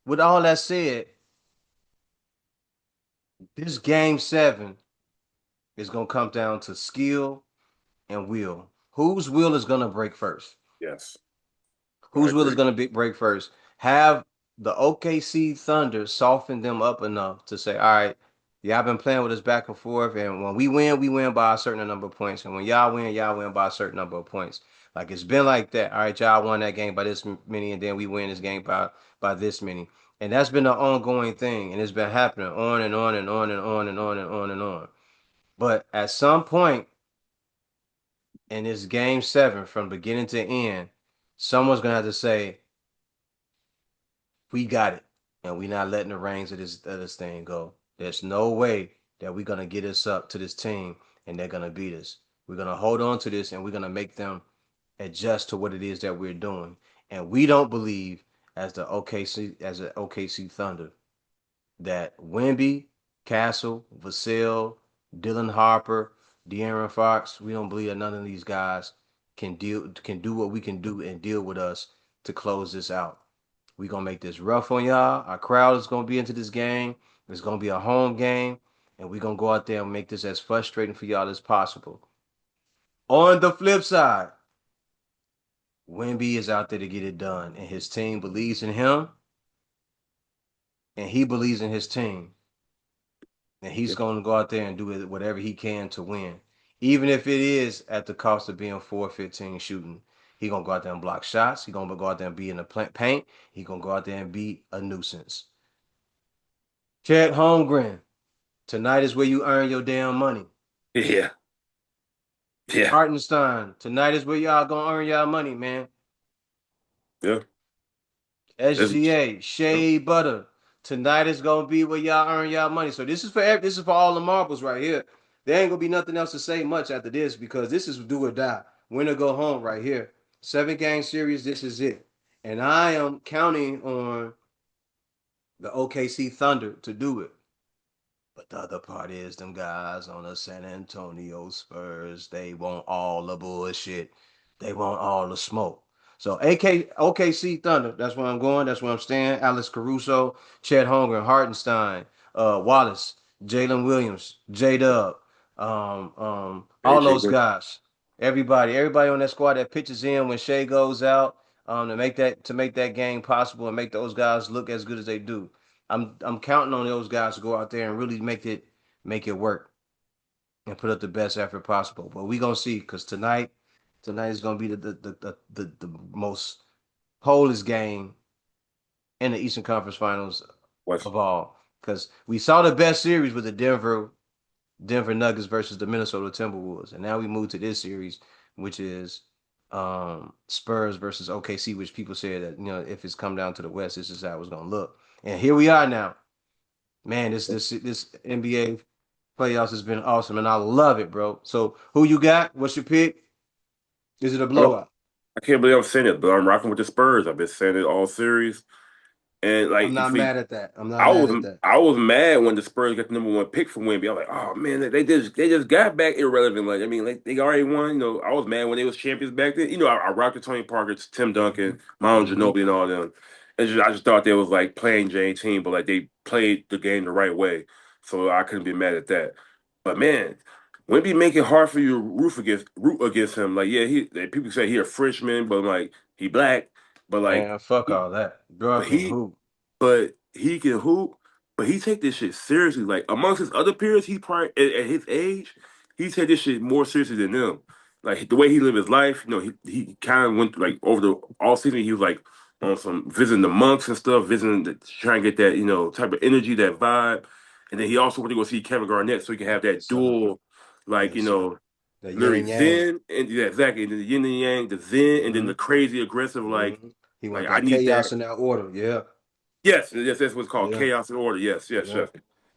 A: with all that said, this game 7 is gonna come down to skill and will. Whose will is gonna break first?
B: yes, I
A: Whose will is
B: agree.
A: going to break first? Have the OKC Thunder soften them up enough to say, all right, y'all been playing with us back and forth, and when we win by a certain number of points, and when y'all win by a certain number of points. Like it's been like that. All right, y'all won that game by this many, and then we win this game by this many, and that's been an ongoing thing, and it's been happening on and on and on and on and on and on and on. But at some point in this game 7, from beginning to end, someone's gonna have to say, we got it, and we not letting the reins of this thing go. There's no way that we're gonna get us up to this team and they're gonna beat us. We're gonna hold on to this and we're gonna make them adjust to what it is that we're doing. And we don't believe as an OKC Thunder that Wemby, Castle, Vassell, Dylan Harper, De'Aaron Fox, we don't believe that none of these guys can do what we can do and deal with us to close this out. We gonna make this rough on y'all. Our crowd is gonna be into this game. It's gonna be a home game, and we gonna go out there and make this as frustrating for y'all as possible. On the flip side, Wemby is out there to get it done, and his team believes in him, and he believes in his team, and he's
B: Yeah.
A: gonna go out there and do whatever he can to win, even if it is at the cost of being 4-15 shooting. He gonna go out there and block shots. He gonna go out there and be in the paint. He gonna go out there and be a nuisance. Chet Holmgren, tonight is where you earn your damn money.
B: Yeah, yeah,
A: Hartenstein, tonight is where y'all gonna earn y'all money, man.
B: yeah. It's,
A: SGA, Shea Butter, tonight is gonna be where y'all earn y'all money. So this is for all the marbles right here. There ain't gonna be nothing else to say much after this because this is do or die, win or go home right here. 7 game series. This is it, and I am counting on the OKC Thunder to do it. But the other part is them guys on the San Antonio Spurs, they want all the bullshit. They want all the smoke. So OKC Thunder, that's where I'm going. That's where I'm staying. Alex Caruso, Chet Holmgren, Hartenstein, Wallace, Jalen Williams, J Dub,
B: Hey,
A: all those
B: Jacob.
A: guys. Everybody on that squad that pitches in when Shea goes out, to make that game possible and make those guys look as good as they do. I'm counting on those guys to go out there and really make it work and put up the best effort possible. But we gonna see because tonight is gonna be the most coldest game in the Eastern Conference Finals
B: What's
A: of all. Because we saw the best series with the Denver Nuggets versus the Minnesota Timberwolves, and now we move to this series, which is Spurs versus OKC, which people say that if it's come down to the West, this is how it's gonna look. And here we are now. Man, this NBA playoffs has been awesome, and I love it, bro. So, who you got? What's your pick? Is it a
B: I don't.
A: blowout?
B: I can't believe I'm saying it, but I'm rocking with the Spurs. I've been saying it all series, and
A: I'm
B: like
A: not
B: if
A: mad at that. I'm not
B: I
A: mad
B: was
A: at that.
B: I was mad when the Spurs got the #1 pick from Wemby. I'm like, oh man, they just got back irrelevant. Like I mean, like they already won. I was mad when they was champions back then. I rocked with Tony Parker, Tim Duncan, Manu
A: Mm-hmm.
B: Ginobili, and all them. I just thought they was like playing Jane team, but like they played the game the right way, so I couldn't be mad at that. But man, Wemby make it hard for you to root against him. Like yeah, people say he a freshman, but like he black, but like.
A: Man, fuck
B: He,
A: all that. Bro
B: but
A: can
B: he
A: hoop.
B: but he can hoop, but he take this shit seriously. Like amongst his other peers, he probably at his age, he take this shit more seriously than them. Like the way he lived his life, he kind of went like over the all season. He was like on some visiting the monks and stuff, trying to get that type of energy, that vibe. And then he also went to go see Kevin Garnett so he can have that
A: Yes, sir.
B: dual, like
A: Yes, sir. The yin
B: literally
A: and yang.
B: zen and yeah, exactly, and then the yin and yang, the zen, and then
A: Mm-hmm.
B: the crazy aggressive,
A: Mm-hmm. He
B: like
A: want
B: I
A: that
B: need that.
A: chaos in that order. Yeah.
B: Yes, yes, that's what's called
A: Yeah.
B: chaos and order. Yes, yes,
A: Yeah.
B: yes.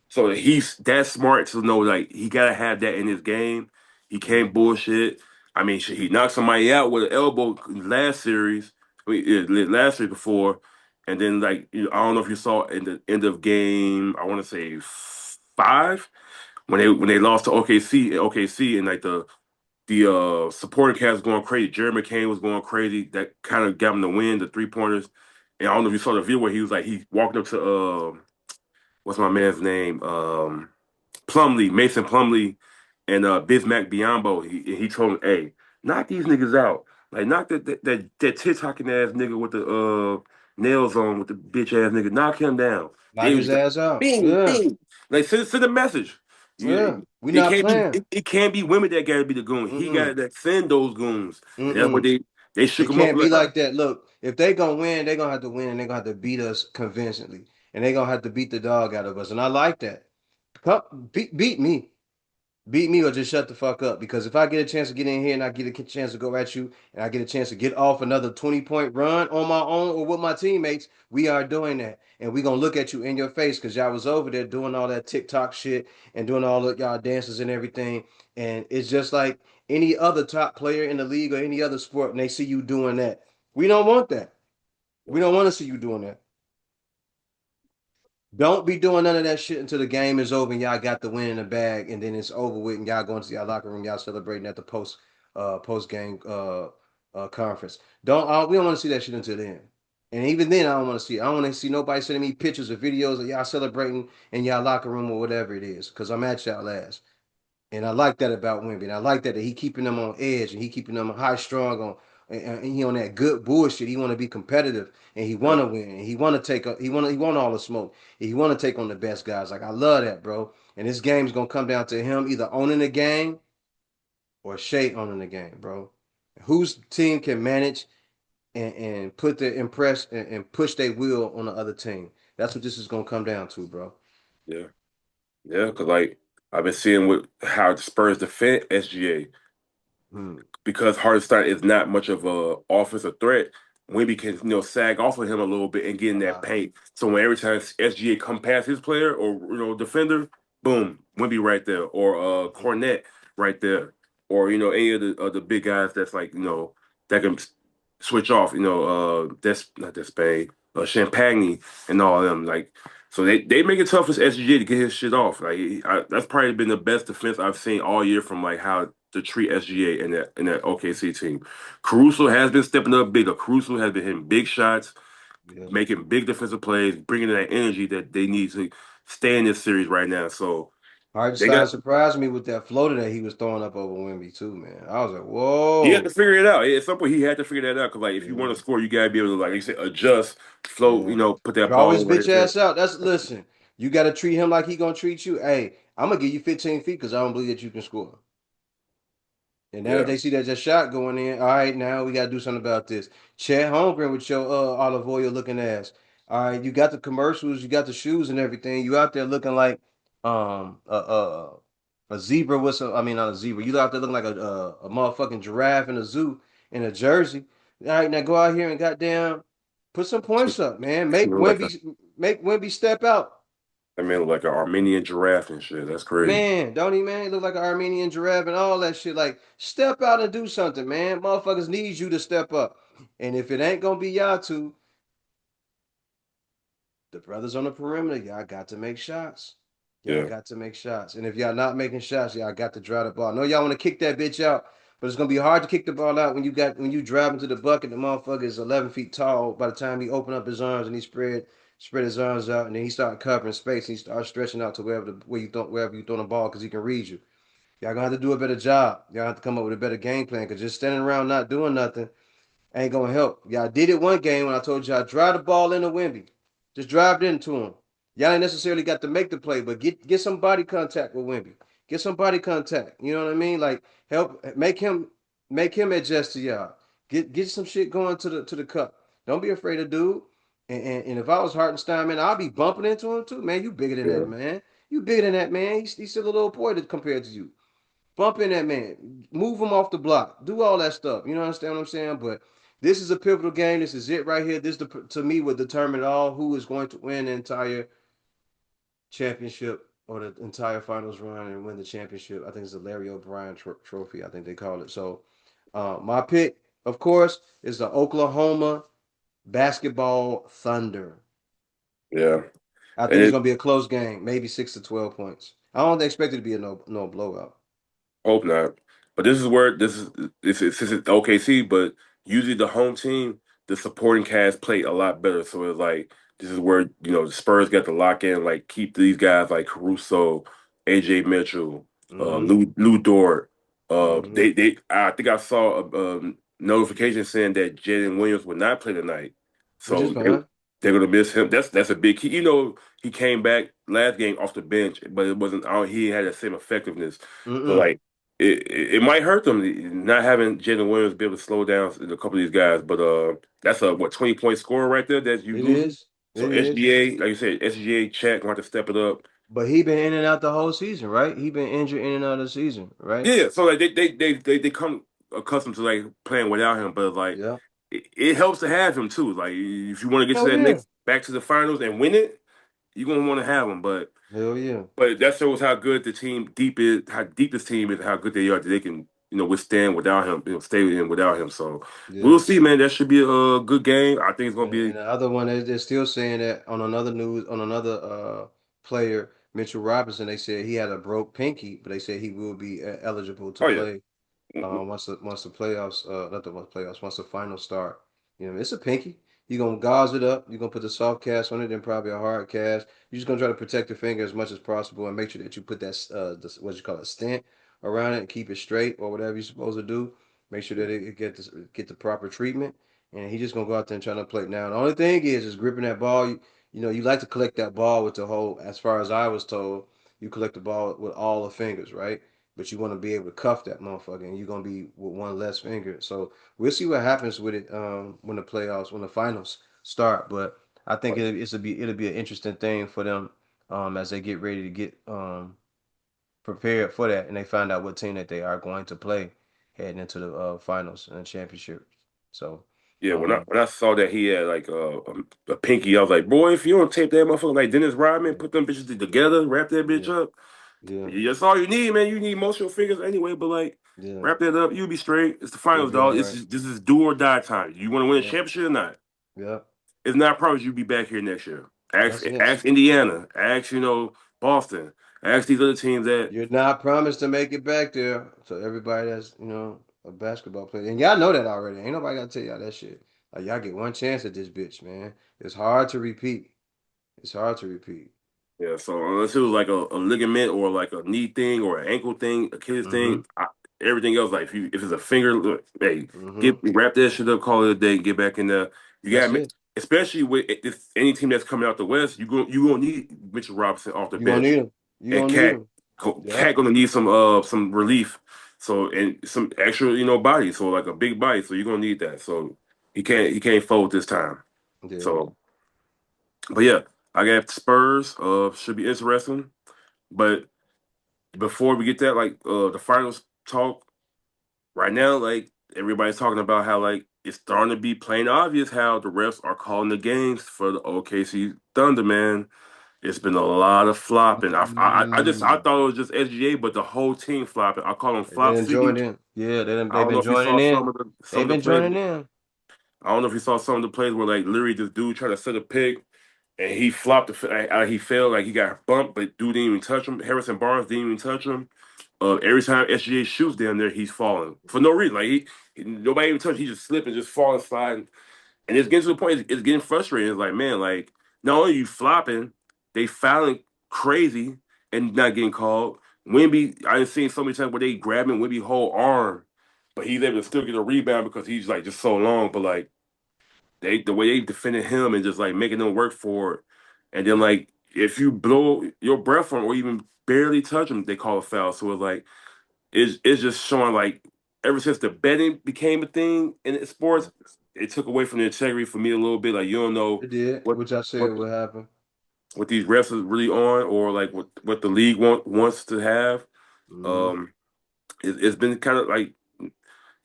B: So he's that smart to know like he gotta have that in his game. He can't
A: Mm-hmm.
B: bullshit. I mean, shit, he knocked somebody out with an elbow last series. I mean, last series before, and then I don't know if you saw in the end of game. I want to say five when they lost to OKC, and like the supporting cast was going crazy. Jerry McCain was going crazy. That kind of got him the win, the 3 pointers. And I don't know if you saw the video where he was like he walked up to what's my man's name? Plumlee, Mason Plumlee, and Bismack Biyombo. He told him, "Hey, knock these niggas out. Like knock that tit talking ass nigga with the nails on with the bitch ass nigga. Knock him down.
A: Knock
B: They
A: his
B: was like,
A: ass out.
B: bing,
A: Yeah.
B: bing. Like send a message.
A: Yeah.
B: You,
A: We
B: it
A: not
B: can't be
A: playing.
B: it can't be women that gotta be the goon. He
A: Mm-mm.
B: got to send those goons, and that's what
A: Mm-mm.
B: they shook
A: It
B: him up
A: can't be
B: like, all right,
A: like that. Look, if they gonna win, they gonna have to win, and they gonna have to beat us convincingly, and they gonna have to beat the dog out of us. And I like that. Beat me. Beat me or just shut the fuck up. Because if I get a chance to get in here and I get a chance to go at you and I get a chance to get off another 20-point run on my own or with my teammates, we are doing that. And we gonna look at you in your face because y'all was over there doing all that TikTok shit and doing all of y'all dances and everything. And it's just like any other top player in the league or any other sport, and they see you doing that. We don't want that. We don't want to see you doing that. Don't be doing none of that shit until the game is over and y'all got the win in the bag and then it's over with and y'all going to y'all locker room, y'all celebrating at the post game conference. We don't want to see that shit until then. And even then I don't want to see it. I don't want to see nobody sending me pictures or videos of y'all celebrating in y'all locker room or whatever it is. Cause I'm at y'all last. And I like that about Wimby. And I like that he keeping them on edge and he keeping them high strong on and he on that good bullshit. He want to be competitive and he want
B: yep,
A: to win. And he want to he want all the smoke. He want to take on the best guys. Like I love that, bro. And this game's gonna come down to him either owning the game or Shea owning the game, bro. Whose team can manage and put the impress and push their will on the other team. That's what this is gonna come down to, bro.
B: yeah, yeah. Because like I've been seeing with how the Spurs defend SGA.
A: Hmm.
B: Because Hartenstein is not much of a offensive threat, Wemby can sag off of him a little bit and get in
A: A
B: that
A: lot.
B: paint. So when every time SGA come past his player or defender, boom, Wemby right there, or
A: Mhm.
B: Cornette right there, or any of the big guys that's like that can. switch off. That's not that Spain, Champagne and all of them. Like, so they make it tough for SGA to get his shit off. Like, that's probably been the best defense I've seen all year from like how to treat SGA in that OKC team. Caruso has been stepping up bigger. Caruso has been hitting big shots,
A: Yeah.
B: making big defensive plays, bringing that energy that they need to stay in this series right now. So they
A: Hartenstein
B: got
A: surprised me with that floater that he was throwing up over Wimby too, man. I was like,
B: he had to
A: whoa.
B: figure it out. At some point, he had to figure that out because, like, if you want
A: Yeah,
B: to score, you gotta be able to, like you said, adjust, float.
A: yeah.
B: Put that
A: Draw
B: ball
A: his
B: over
A: bitch
B: his head.
A: ass out. That's listen. You got to treat him like he gonna treat you. Hey, I'm gonna give you 15 feet because I don't believe that you can score. And now that
B: Yeah,
A: they see that just shot going in, all right, now we gotta do something about this. Chad Holmgren with your olive oil looking ass. All right, you got the commercials, you got the shoes and everything. You out there looking like um a a, a zebra with some. I mean, not a zebra. You out there looking like a motherfucking giraffe in a zoo in a jersey. All right, now go out here and goddamn put some points up, man.
B: I mean, like a,
A: Make Wemby step out.
B: I mean, like an Armenian giraffe and shit. That's crazy.
A: Man, don't he, man? He look like an Armenian giraffe and all that shit. Like, step out and do something, man. Motherfuckers need you to step up. And if it ain't gonna be y'all two, the brothers on the perimeter, y'all got to make shots. Y'all
B: Yeah,
A: got to make shots. And if y'all not making shots, y'all got to drive the ball. I know y'all want to kick that bitch out, but it's gonna be hard to kick the ball out when you drive into the bucket. The motherfucker is 11 feet tall. By the time he open up his arms and he spread his arms out, and then he start covering space and he start stretching out to wherever you throw the ball because he can read you. Y'all gonna have to do a better job. Y'all have to come up with a better game plan because just standing around not doing nothing ain't gonna help. Y'all did it one game when I told y'all drive the ball into Wimby. Just drive it into him. Y'all ain't necessarily got to make the play, but get some body contact with Wimby. Get some body contact. You know what I mean? Like help make him adjust to y'all. Get some shit going to the cup. Don't be afraid of dude. And if I was Hartenstein, man, I'll be bumping into him too. Man, you bigger than
B: yeah,
A: that, man. You bigger than that, man. He's still a little boy compared to you. Bump in that man, move him off the block, do all that stuff. You know understand what I'm saying? But this is a pivotal game. This is it right here. This to me would determine all who is going to win the entire championship or the entire finals run and win the championship. I think it's the Larry O'Brien trophy. I think they call it. So my pick, of course, is the Oklahoma basketball Thunder.
B: yeah.
A: I
B: And
A: think it's
B: it,
A: gonna be a close game, maybe 6 to 12 points. I don't expect it to be a no blowout.
B: Hope not. But this is where this is OKC, but usually the home team, the supporting cast play a lot better. So it's like this is where the Spurs got to lock in, like keep these guys like Caruso, AJ Mitchell,
A: Mm-hmm.
B: Lou Dort.
A: Mm-hmm.
B: They I think I saw a notification saying that Jalen Williams would not play tonight.
A: Which is
B: So
A: fine.
B: they're gonna miss him. That's a big key. He came back last game off the bench, but it wasn't. He had the same effectiveness. So
A: Mm-mm.
B: like it might hurt them not having Jalen Williams be able to slow down a couple of these guys. But that's a 20-point score right there that you
A: It
B: losing.
A: is.
B: So
A: It is.
B: SGA, like you said, SGA check going to have to step it up.
A: But he been in and out the whole season, right? He been injured in and out of the season, right?
B: Yeah, so like they come accustomed to like playing without him, but like
A: Yeah.
B: it helps to have him too. Like if you want to get to
A: Hell
B: that
A: yeah.
B: next back to the finals and win it, you're gonna want to have him. But
A: Hell yeah.
B: But that shows how good the team deep is, how deep this team is, how good they are that they can, withstand without him, stay in without him. So we'll
A: Yeah.
B: see, man. That should be a good game. I think it's gonna
A: And
B: be,
A: the other one, they're still saying that on another news, on another player, Mitchell Robinson, they said he had a broke pinky, but they said he will be eligible to
B: oh yeah,
A: play once the playoffs not the playoffs once the finals start. You know, it's a pinky. You're gonna gauze it up. You're gonna put the soft cast on it, then probably a hard cast. You're just gonna try to protect the finger as much as possible and make sure that you put that what you call a stent around it and keep it straight or whatever you're supposed to do. Make sure that it get the proper treatment. And he's just gonna go out there and try to play. Now the only thing is gripping that ball. You like to collect that ball with the whole. As far as I was told, you collect the ball with all the fingers, right? But you want to be able to cuff that motherfucker, and you're gonna be with one less finger. So we'll see what happens with it when the finals start. But I think it'll be an interesting thing for them as they get ready to get prepared for that, and they find out what team that they are going to play heading into the finals and the championship. So
B: yeah. When I
A: um,
B: when I saw that he had like a pinky, I was like, boy, if you don't tape that motherfucker like Dennis Rodman,
A: yeah,
B: put them bitches together, wrap that bitch
A: yeah,
B: up.
A: Yeah,
B: That's all you need, man. You need emotional figures anyway, but like
A: yeah.
B: wrap that up, you'll be straight. It's the
A: You'll
B: finals,
A: be all
B: dog.
A: right.
B: This is do or die time. You want to win a
A: Yep,
B: championship or not?
A: yep.
B: It's not a promise you'll be back here next year. Ask
A: That's it.
B: ask Indiana, ask Boston, ask these other teams that
A: You're not promised to make it back there. So everybody that's a basketball player, and y'all know that already. Ain't nobody got to tell y'all that shit. Like y'all get one chance at this bitch, man. It's hard to repeat. It's hard to repeat.
B: yeah. So unless it was like a ligament or like a knee thing or an ankle thing, Achilles
A: Mm-hmm.
B: thing, everything else like if it's a finger, look, hey,
A: Mm-hmm.
B: get wrap that shit up, call it a day, get back in there. You
A: That's
B: got
A: it.
B: especially with if any team that's coming out the West, you gonna need Mitchell Robinson off the
A: You gonna need
B: bench.
A: him. You
B: And
A: gonna need him.
B: Cat
A: Yep.
B: gonna need some relief. So and some extra body. So like a big body. So you're gonna need that. So he can't fold this time.
A: Yeah.
B: So but yeah, I got Spurs. Should be interesting. But before we get that, like the finals talk right now, like everybody's talking about how like it's starting to be plain obvious how the refs are calling the games for the OKC Thunder, man. It's been a lot of flopping. I
A: Mm.
B: thought it was just SGA, but the whole team flopping. I call them
A: They
B: flop
A: didn't join
B: city.
A: in. Yeah,
B: I
A: they've
B: don't know
A: been
B: if you
A: joining
B: saw
A: in.
B: some
A: They've
B: of the
A: been
B: plays.
A: joining in.
B: I don't know if you saw some of the plays where like literally this dude tried to set a pick and he flopped. He fell like he got bumped, but dude didn't even touch him. Harrison Barnes didn't even touch him. Every time SGA shoots down there, he's falling for no reason. Like nobody even touched. He just slipping, just falling, sliding. And it's getting to the point. It's getting frustrating. It's like, man, like not only you flopping, they fouling crazy and not getting called. Wimby, I've seen so many times where they grabbing Wimby whole arm, but he's able to still get a rebound because he's like just so long. But like the way they defended him and just like making them work for it, and then like if you blow your breath on or even barely touch him, they call a foul. So it's like it's just showing like ever since the betting became a thing in sports, it took away from the integrity for me a little bit. Like you don't know
A: It did,
B: what
A: which I said
B: what
A: would happen.
B: what these refs are really on, or like what the league wants to have.
A: Mm-hmm.
B: Um, it's been kind of like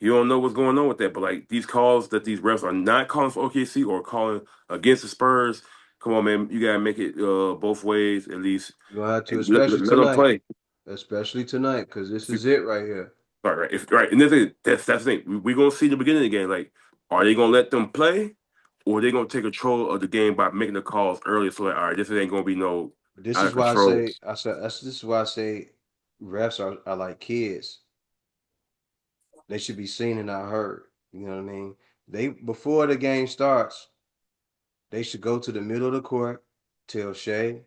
B: you don't know what's going on with that. But like these calls that these refs are not calling for OKC or calling against the Spurs. Come on, man, you gotta make it both ways at least,
A: You're gonna have to,
B: and
A: especially
B: let them
A: tonight.
B: play.
A: Especially tonight, because this is it right here.
B: Right. If right, and that's the thing. We're gonna see the beginning of the game. Like, are they gonna let them play, or are they gonna take control of the game by making the calls early? So like, all right, this ain't gonna be no
A: This
B: out
A: is
B: of
A: why
B: control.
A: this is why I say refs are like kids. They should be seen and not heard. You know what I mean? They before the game starts, they should go to the middle of the court, tell Shea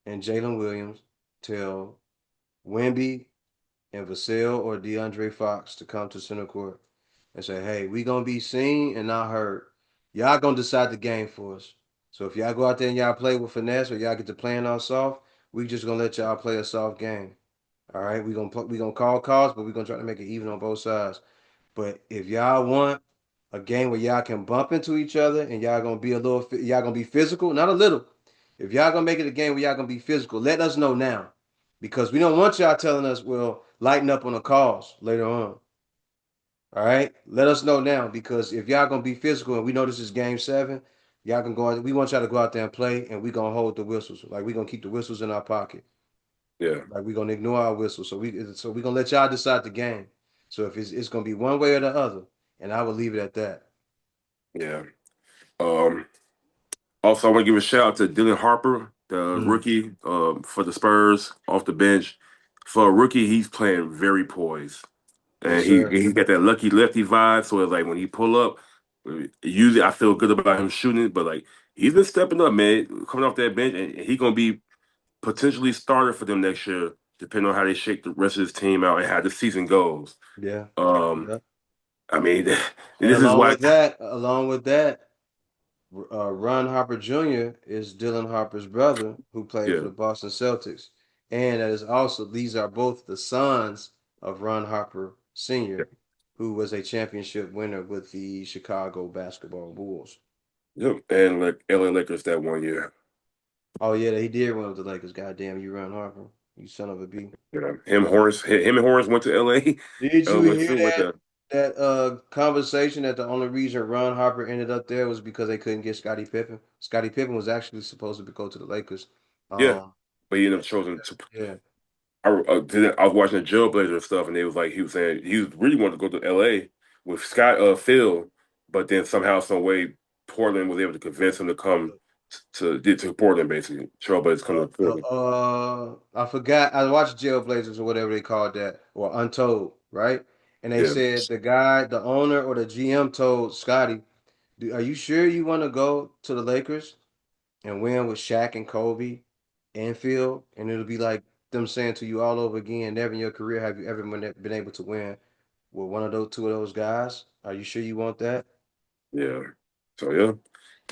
A: and Jalen Williams, tell Wemby and Vassell or DeAndre Fox to come to center court and say, hey, we gonna be seen and not heard. Y'all gonna decide the game for us. So if y'all go out there and y'all play with finesse or y'all get to playing on soft, we just gonna let y'all play a soft game. All right, we gonna call calls, but we gonna try to make it even on both sides. But if y'all want a game where y'all can bump into each other and y'all gonna be physical, not a little. If y'all gonna make it a game where y'all gonna be physical, let us know now, because we don't want y'all telling us, well, lighten up on the calls later on. All right, let us know now, because if y'all gonna be physical and we know this is game 7, y'all can go out. We want y'all to go out there and play, and we gonna hold the whistles. Like we gonna keep the whistles in our pocket.
B: Yeah,
A: Like we gonna ignore our whistles. So we gonna let y'all decide the game. So if it's gonna be one way or the other, and I will leave it at that.
B: yeah. Um, Also, I want to give a shout out to Dylan Harper, the
A: Mm,
B: rookie, for the Spurs off the bench. For a rookie, he's playing very poised,
A: yes,
B: and
A: sir.
B: he's got that lucky lefty vibe. So it's like when he pull up, usually I feel good about him shooting it, but like he's been stepping up, man, coming off that bench, and he gonna be potentially starter for them next year, depending on how they shake the rest of his team out and how the season goes.
A: Yeah,
B: Um,
A: yeah.
B: I mean,
A: And
B: this is why,
A: along with that, Ron Harper Jr. is Dylan Harper's brother, who played for
B: yeah,
A: the Boston Celtics, and that is also these are both the sons of Ron Harper Sr., who was a championship winner with the Chicago Basketball Bulls.
B: yep, and like LA Lakers that 1 year.
A: Oh yeah, he did run with the Lakers. Goddamn, you Ron Harper, you son of a b.
B: Him and Horace went to LA.
A: Did you
B: Went
A: hear
B: through with
A: that
B: the
A: conversation that the only reason Ron Harper ended up there was because they couldn't get Scottie Pippen? Scottie Pippen was actually supposed to go to the Lakers.
B: yeah,
A: Um,
B: but he ended up choosing to
A: yeah,
B: I was watching the Jailblazer stuff, and they was like he was saying he was really wanted to go to L.A. with Phil, but then somehow, some way, Portland was able to convince him to come to Portland, basically. Trailblazers coming to Portland.
A: I forgot. I watched Jailblazers or whatever they called that, or Untold, right? And they
B: Yeah,
A: said the guy, the owner or the GM told Scotty, "Are you sure you want to go to the Lakers and win with Shaq and Kobe and Phil?" And it'll be like them saying to you all over again, "Never in your career have you ever been able to win with one of those two of those guys. Are you sure you want that?"
B: yeah. So yeah,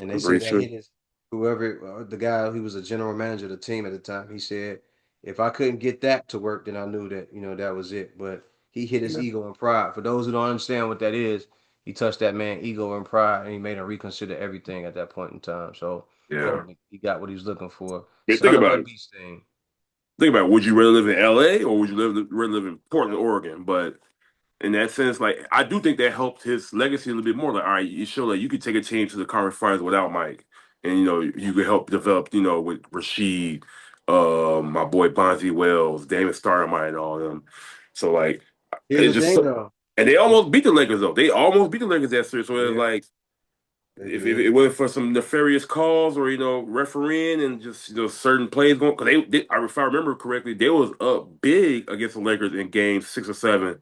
A: And they
B: I'm
A: said
B: pretty
A: that
B: sure.
A: hit his whoever the guy who was a general manager of the team at the time. He said, if I couldn't get that to work, then I knew that that was it. But he hit his
B: Yeah,
A: ego and pride. For those who don't understand what that is, he touched that man ego and pride, and he made him reconsider everything at that point in time. So
B: yeah.
A: boom, he got what he was looking for.
B: Man,
A: Son of a beast thing.
B: think about it. Would you rather live in L.A. or would you rather live in Portland, Oregon? But in that sense, like I do think that helped his legacy a little bit more. Like, all right, you show that you could take a team to the conference finals without Mike, and you could help develop, with Rasheed, my boy Bonzi Wells, Damon Stoudemire, and all of them. So like,
A: Here's
B: it
A: the
B: just
A: thing, though.
B: and they almost beat the Lakers though. They almost beat the Lakers that series. So
A: They
B: it's
A: did.
B: like
A: They
B: if
A: did.
B: it wasn't for some nefarious calls or refereeing and just certain plays going, because if I remember correctly, they was up big against the Lakers in game 6 or 7,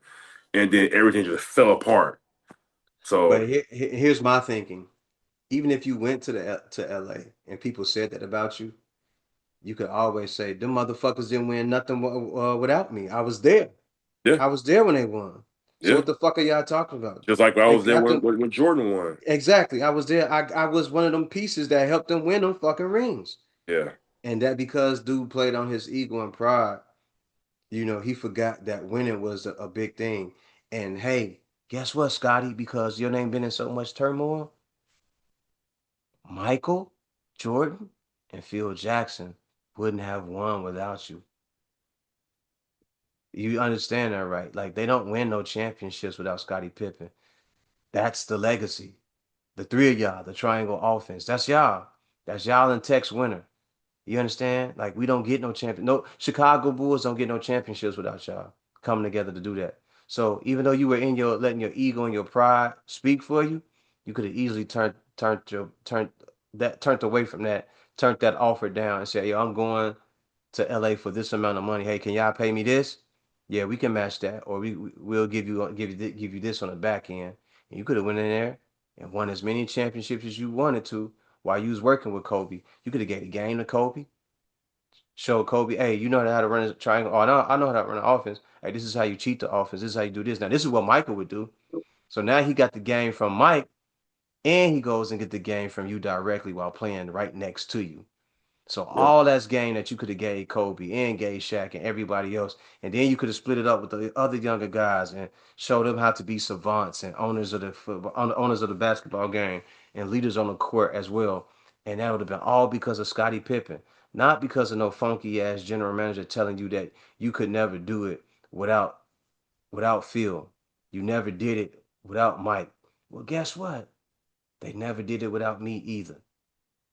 B: and then everything just fell apart. So
A: But here's my thinking. Even if you went to LA and people said that about you, you could always say, them motherfuckers didn't win nothing without me. I was there.
B: yeah,
A: I was there when they won. So
B: yeah.
A: what the fuck are y'all talking about?
B: Just like I
A: They
B: was there
A: got them.
B: when Jordan won.
A: Exactly. I was there. I was one of them pieces that helped them win them fucking rings.
B: Yeah,
A: And that because dude played on his ego and pride, he forgot that winning was a big thing. And hey, guess what, Scotty? Because your name been in so much turmoil, Michael Jordan and Phil Jackson wouldn't have won without you. You understand that, right? Like they don't win no championships without Scottie Pippen. That's the legacy. The three of y'all, the triangle offense. That's y'all. That's y'all and Tex Winter. You understand? Like we don't get no champion. No Chicago Bulls don't get no championships without y'all coming together to do that. So even though you were in your letting your ego and your pride speak for you, you could have easily turned away from that, turned that offer down and said, "Yo, I'm going to LA for this amount of money. Hey, can y'all pay me this? Yeah, we can match that, or we'll give you this on the back end." And you could have went in there and won as many championships as you wanted to while you was working with Kobe. You could have gave the game to Kobe, showed Kobe, hey, you know how to run a triangle. Oh, I know how to run an offense. Hey, this is how you cheat the offense. This is how you do this. Now, this is what Michael would do. So now he got the game from Mike, and he goes and get the game from you directly while playing right next to you. So
B: yeah,
A: all that's game that you could have gave Kobe and gave Shaq and everybody else, and then you could have split it up with the other younger guys and showed them how to be savants and owners of the football, owners of the basketball game and leaders on the court as well. And that would have been all because of Scottie Pippen, not because of no funky ass general manager telling you that you could never do it without Phil. You never did it without Mike. Well, guess what? They never did it without me either.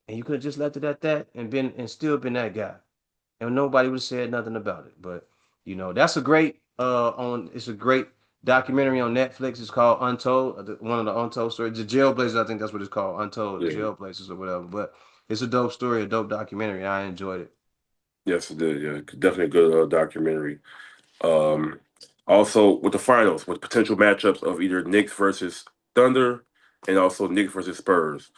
A: And you could have just left it at that and still been that guy. And nobody would have said nothing about it. But that's a great it's a great documentary on Netflix. It's called Untold, one of the Untold stories. The Jailblazers, I think that's what it's called, Untold, the
B: yeah.
A: Jailblazers or whatever. But it's a dope story, a dope documentary. I enjoyed it.
B: Yes, it did. Yeah, definitely a good documentary. Um, Also with the finals, with potential matchups of either Knicks versus Thunder and also Knicks versus Spurs.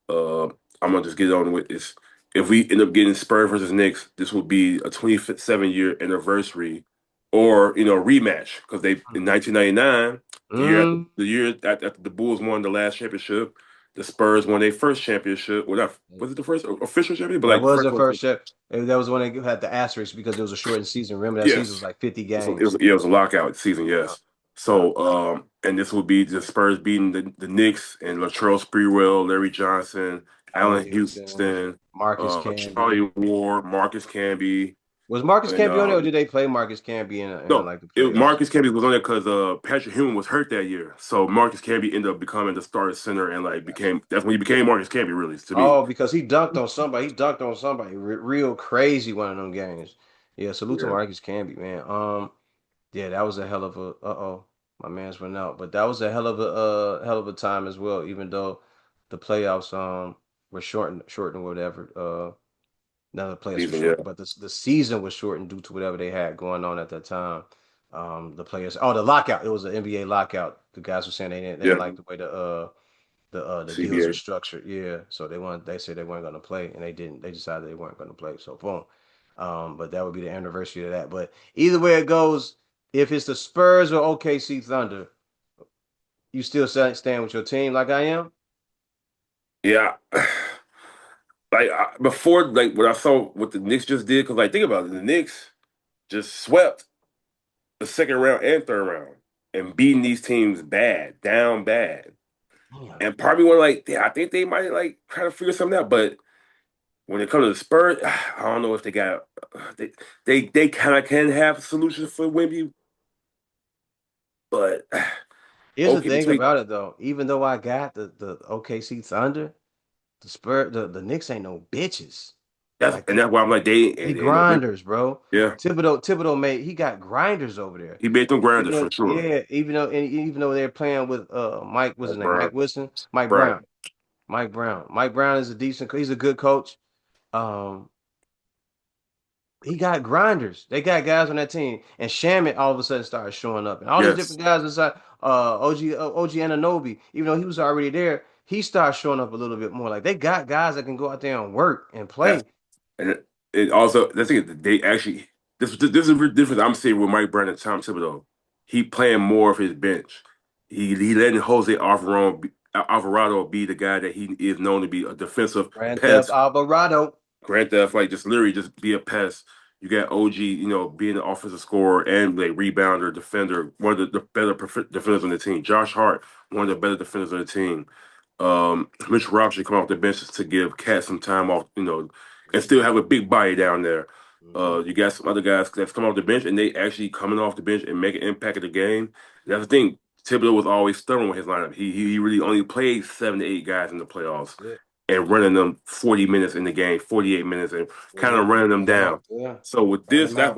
B: Uh, I'm gonna just get on with this. If we end up getting Spurs versus Knicks, this will be a 27-year anniversary, or rematch because they in 1999,
A: Mm,
B: the year after the Bulls won the last championship, the Spurs won their first championship. Well, not was it the first official championship, but
A: that
B: like the
A: was
B: first
A: the
B: one.
A: first ship. That was when they had the asterisk because it was a shortened season. Remember that season was
B: Yes.
A: like 50
B: It was
A: games.
B: yeah, it was a lockout season,
A: Yeah.
B: yes.
A: Yeah.
B: So and this would be the Spurs beating the Knicks and Latrell Sprewell, Larry Johnson,
A: Allen
B: Allen
A: Houston,
B: Houston,
A: Marcus Camby.
B: Charlie Ward, Marcus Camby,
A: Was Marcus
B: and
A: Camby on there, or did they play Marcus Camby in
B: no,
A: like the playoffs?
B: Marcus Camby was on there because Patrick Ewing was hurt that year. So Marcus Camby ended up becoming the starting center and like
A: Gotcha.
B: became that's when he became Marcus Camby really to me.
A: Oh, because he dunked on somebody. He dunked on somebody real crazy one of them games. Yeah, salute to
B: Yeah,
A: Marcus Camby, man. Yeah, that was a hell of a uh-oh, my man's went out. But that was a hell of a time as well, even though the playoffs were shortened whatever. None of the playoffs were
B: season. Yeah,
A: shortened, but the season was shortened due to whatever they had going on at that time. The players the lockout. It was an NBA lockout. The guys were saying they didn't
B: yeah.
A: like the way the deals were
B: CBA.
A: structured. Yeah, so they said they weren't going to play, and they didn't. They decided they weren't going to play. So boom. But that would be the anniversary of that. But either way it goes, if it's the Spurs or OKC Thunder, you still stand with your team like I am.
B: Yeah. Before, like what I saw what the Knicks just did, because like think about it, the Knicks just swept the second round and third round and beating these teams bad, down bad.
A: Damn.
B: And part of me were like, yeah, I think they might like try to figure something out. But when it comes to the Spurs, I don't know if they got they kind of can have solutions for Wemby, but
A: Here's the
B: okay,
A: thing
B: between
A: about it though. Even though I got the OKC Thunder, the Knicks ain't no bitches. Like
B: that's why I'm like
A: they
B: they ain't no big.
A: grinders, bro.
B: Yeah,
A: Thibodeau he got grinders over there.
B: he made them
A: Even
B: grinders
A: though
B: for sure.
A: yeah, even though they're playing with Mike, what's his
B: Like
A: name?
B: Brian,
A: Mike Wilson, Mike
B: Brian,
A: Brown. Mike Brown is he's a good coach. Um he got grinders. They got guys on that team. And Shamit all of a sudden started showing up. And all these
B: yes.
A: different guys inside OG Ananobi, even though he was already there, he started showing up a little bit more. Like they got guys that can go out there and work and
B: That's
A: play.
B: and it also the thing is they actually this is the difference I'm seeing with Mike Brown and Tom Thibodeau. He playing more of his bench. He letting Alvarado be the guy that he is known to be a defensive
A: Grand Theft
B: pest.
A: Alvarado.
B: Grand Theft, like just literally just be a pest. You got OG, being an offensive scorer and like rebounder, defender, one of the better defenders on the team. Josh Hart, one of the better defenders on the team. Mitch Robinson come off the bench to give Cat some time off, and still have a big body down there.
A: Hmm.
B: You got some other guys that's come off the bench and they actually coming off the bench and make an impact of the game. That's the thing. Thibodeau was always stubborn with his lineup. He really only played 7 to 8 guys in the playoffs
A: That's it.
B: and running them 40 minutes in the game, 48 minutes, and kind
A: Hmm.
B: of running them
A: Burn them
B: down.
A: out. Yeah.
B: So with
A: Burn
B: this,
A: them out.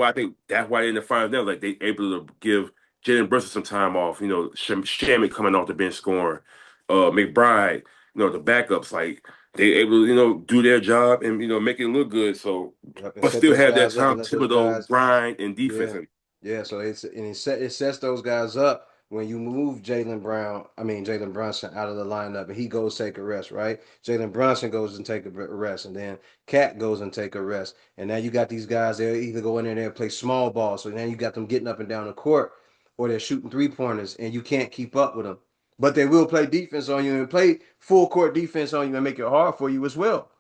B: that's why in the finals now, like they able to give Jalen Brunson some time off. Shamit coming off the bench scoring, McBride, the backups, like they able to do their job and make it look good. So,
A: Yep. And
B: but
A: set
B: still
A: those
B: have that
A: guys up and
B: Tom
A: let those
B: Thibodeau
A: guys.
B: grind and defense.
A: Yeah,
B: And
A: yeah. So it sets those guys up when you move Jalen Brunson out of the lineup and he goes take a rest, right? Jalen Brunson goes and take a rest, and then Cat goes and take a rest, and now you got these guys. They either go in there and play small ball, so now you got them getting up and down the court, or they're shooting 3 pointers, and you can't keep up with them. But they will play defense on you and play full court defense on you and make it hard for you as well.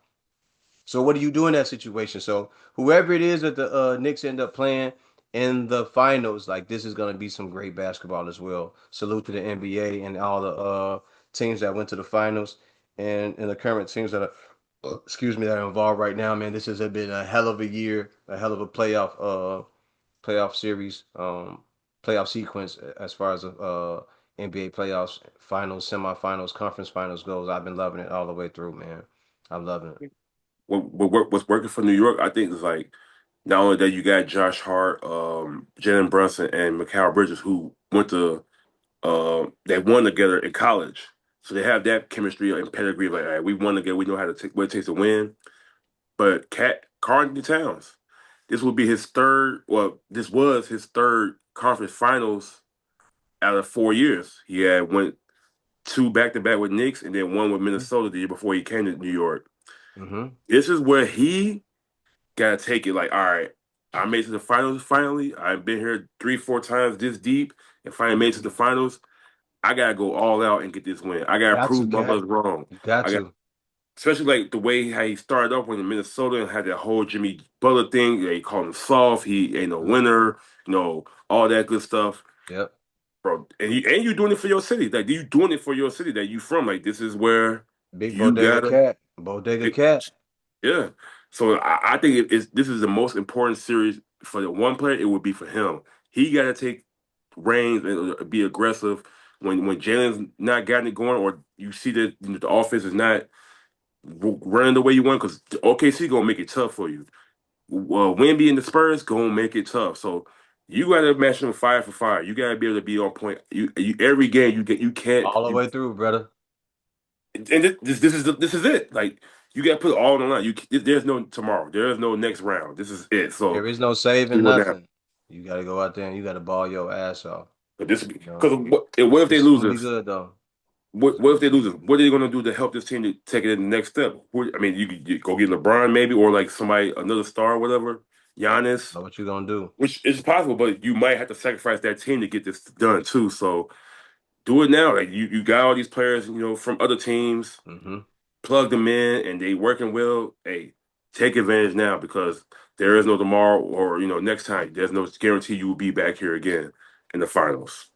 A: So what do you do in that situation? So whoever it is that the Knicks end up playing in the finals, like this is going to be some great basketball as well. Salute to the NBA and all the teams that went to the finals and the current teams that are, excuse me, that are involved right now. Man, this has been a hell of a year, a hell of a playoff series, playoff sequence as far as NBA playoffs, finals, semifinals, conference finals goes. I've been loving it all the way through, man. I'm loving it.
B: what's working for New York, I think, is like not only that you got Josh Hart, Jalen Brunson, and Mikal Bridges who went to they won together in college. So they have that chemistry and pedigree. Like, all right, we won together. We know how to take what it takes to win. But Carlton Towns, this will be his third. Well, this was his third conference finals out of 4 years. He had went two back to back with Knicks and then one with Minnesota the year before he came to New York.
A: Mm-hmm.
B: This is where he gotta take it. Like, all right, I made it to the finals finally. I've been here 3, 4 times this deep and finally made it to
A: Mm-hmm.
B: the finals. I gotta go all out and get this win. I gotta
A: Got to,
B: prove
A: cat.
B: motherfuckers wrong.
A: You got
B: I got
A: to.
B: especially like the way how he started off when in Minnesota and had that whole Jimmy Butler thing. They called him soft. He ain't no
A: Mm-hmm.
B: winner. All that good stuff,
A: Yep.
B: bro. And you doing it for your city. Like you doing it for your city that you from. Like this is where
A: Big
B: you
A: Bodega
B: gotta.
A: Cat. Bodega Cat.
B: Yeah. So I think this is the most important series for the one player. It would be for him. He got to take reins and be aggressive when Jalen's not getting it going, or you see that the offense is not running the way you want. Because OKC gonna make it tough for you. Wemby and the Spurs gonna make it tough. So you gotta match them fire for fire. You gotta be able to be on point. You every game you get you can't
A: All the
B: you
A: way through, brother.
B: and this is it. Like you gotta put it all on the line. There's no tomorrow. There is no next round. This is it. So
A: There is no saving
B: do it now.
A: nothing. You got to go out there and you got to ball your ass off.
B: But this
A: You know,
B: because what if they
A: this is
B: lose
A: gonna be
B: this?
A: good though.
B: What if they lose this? What are they gonna do to help this team to take it to the next step? I mean, you go get LeBron maybe or like somebody another star or whatever. Giannis.
A: Know what you gonna do?
B: Which is possible, but you might have to sacrifice that team to get this done too. So do it now. Like you got all these players, from other teams,
A: Hmm.
B: plug them in, and they working well. Hey, take advantage now because there is no tomorrow or next time. There's no guarantee you will be back here again in the finals.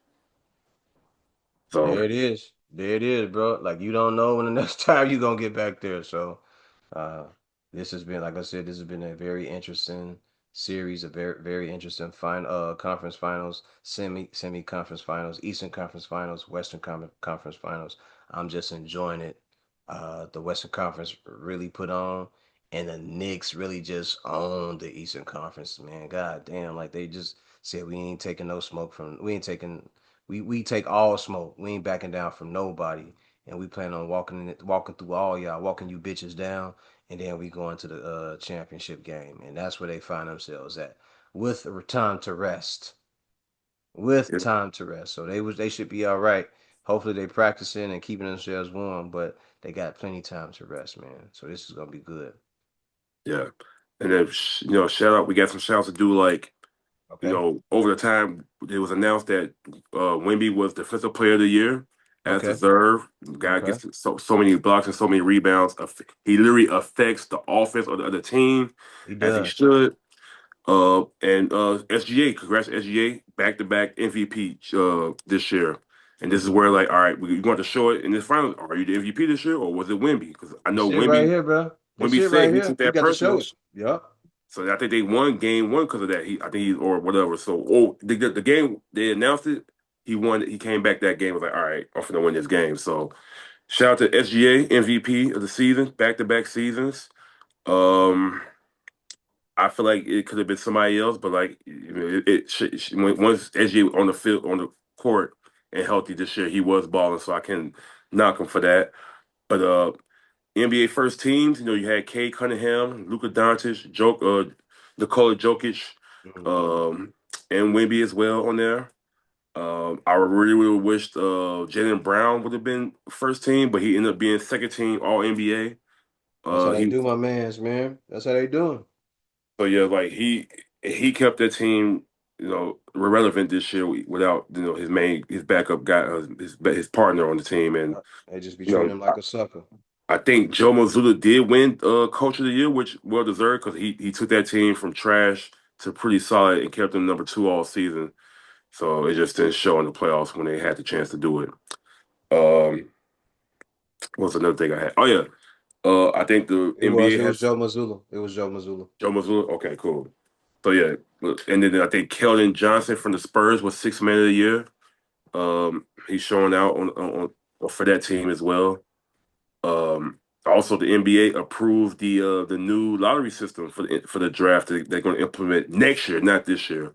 B: So
A: There it is. There it is, bro. Like you don't know when the next time you gonna get back there. So Uh, this has been, like I said, this has been a very interesting series, a very interesting conference finals, semi conference finals, Eastern Conference Finals, Conference Finals. I'm just enjoying it. The Western Conference really put on, and the Knicks really just owned the Eastern Conference. Man, god damn, like they just said we ain't taking no smoke from, we ain't taking, we take all smoke. We ain't backing down from nobody, and we plan on walking through all y'all, walking you bitches down, and then we go into the championship game, and that's where they find themselves at with time to rest. With
B: yeah,
A: time to rest, so they should be all right. Hopefully they practicing and keeping themselves warm, but they got plenty time to rest, man. So this is gonna be good.
B: yeah. And then shout out. We got some shouts to do like
A: Okay.
B: over the time it was announced that Wemby was Defensive Player of the Year, as
A: Okay.
B: deserved. Guy
A: Okay.
B: gets so many blocks and so many rebounds. He literally affects the offense of the other team
A: He
B: as he
A: does.
B: should. And SGA, congrats SGA, back to back MVP this year. And this is
A: Hmm.
B: where like, all right, we want to show it in this final. Are you the MVP this year, or was it Wemby? Because I know
A: This it right
B: Wemby.
A: here, bro. This
B: Wemby
A: it
B: said
A: right
B: he
A: here.
B: took
A: We
B: that
A: got to show
B: personal.
A: it. Yup.
B: So I think they won game one because of that. I think he or whatever. So the game they announced it, he won. He came back that game. Was like, all right, I'm gonna win this game. So shout out to SGA MVP of the season, back to back seasons. Um, I feel like it could have been somebody else, but like once SGA on the field on the court and healthy this year, he was balling. So I can knock him for that. But NBA first teams, you had Kay Cunningham, Luka Doncic, Nikola Jokic,
A: Hmm.
B: um, and Wemby as well on there. I really wished Jalen Brown would have been first team, but he ended up being second team All NBA.
A: That's how they
B: He
A: do, my man's man. That's how they doing.
B: so yeah, like he kept that team, relevant this year without his backup guy, his partner on the team, and
A: They just be
B: you
A: treating
B: know
A: him like a sucker.
B: I think Joe Mazzulla did win Coach of the Year, which well deserved because he took that team from trash to pretty solid and kept them number two all season. So it just didn't show in the playoffs when they had the chance to do it. What's another thing I had? Oh yeah, I think the
A: It was.
B: NBA
A: It was
B: has
A: Joe Mazzulla. It was Joe Mazzulla.
B: Joe Mazzulla. Okay, cool. So yeah, look, and then I think Keldon Johnson from the Spurs was Sixth Man of the Year. He's showing out on for that team as well. Also, the NBA approved the new lottery system for the draft that they're going to implement next year, not this year.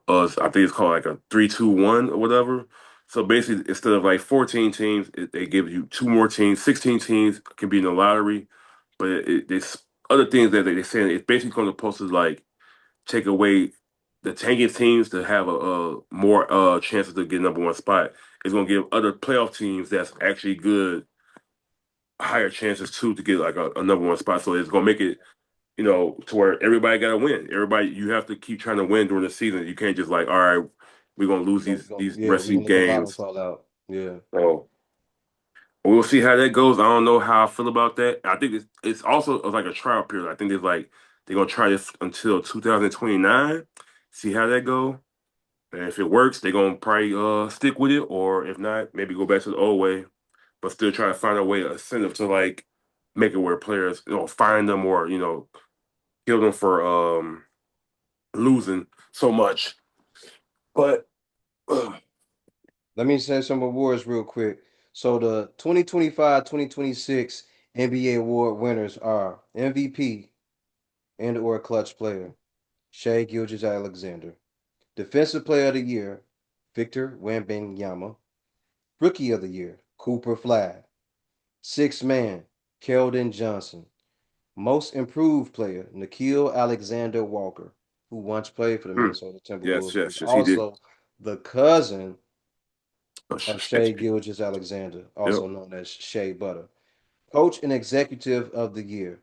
B: I think it's called like a 3-2-1 or whatever. So basically, instead of like 14 teams, they give you two more teams. 16 teams can be in the lottery, but there's other things that they're saying it's basically going to supposed to like take away the tanking teams to have a more chances to get number one spot. It's going to give other playoff teams that's actually good higher chances too to get like a number one spot. So it's gonna make it, to where everybody gotta win. Everybody you have to keep trying to win during the season. You can't just like, all right, we're gonna lose these
A: Yeah,
B: rest of
A: we're
B: these
A: gonna let the bottom
B: games.
A: fall out. Yeah.
B: So we'll see how that goes. I don't know how I feel about that. I think it's also like a trial period. I think it's like they're gonna try this until 2029. See how that go. And if it works, they're gonna probably stick with it, or if not, maybe go back to the old way, but still try to find a way, a incentive to like make it where players, find them or kill them for losing so much. But
A: Let me say some awards real quick. So the 2025-2026 NBA award winners are MVP. and or clutch player, Shea Gilgeous-Alexander. Defensive Player of the Year, Victor Wembanyama. Rookie of the Year, Cooper Flag. Sixth Man, Keldon Johnson. Most Improved Player, Nikhil Alexander Walker, who once played for the
B: Hmm.
A: Minnesota
B: Yes,
A: Timberwolves, who's
B: yes, yes, he did.
A: also the cousin of Shea
B: Shit.
A: Gilgeous-Alexander,
B: Yep.
A: also known as Shea Butter. Coach and Executive of the Year,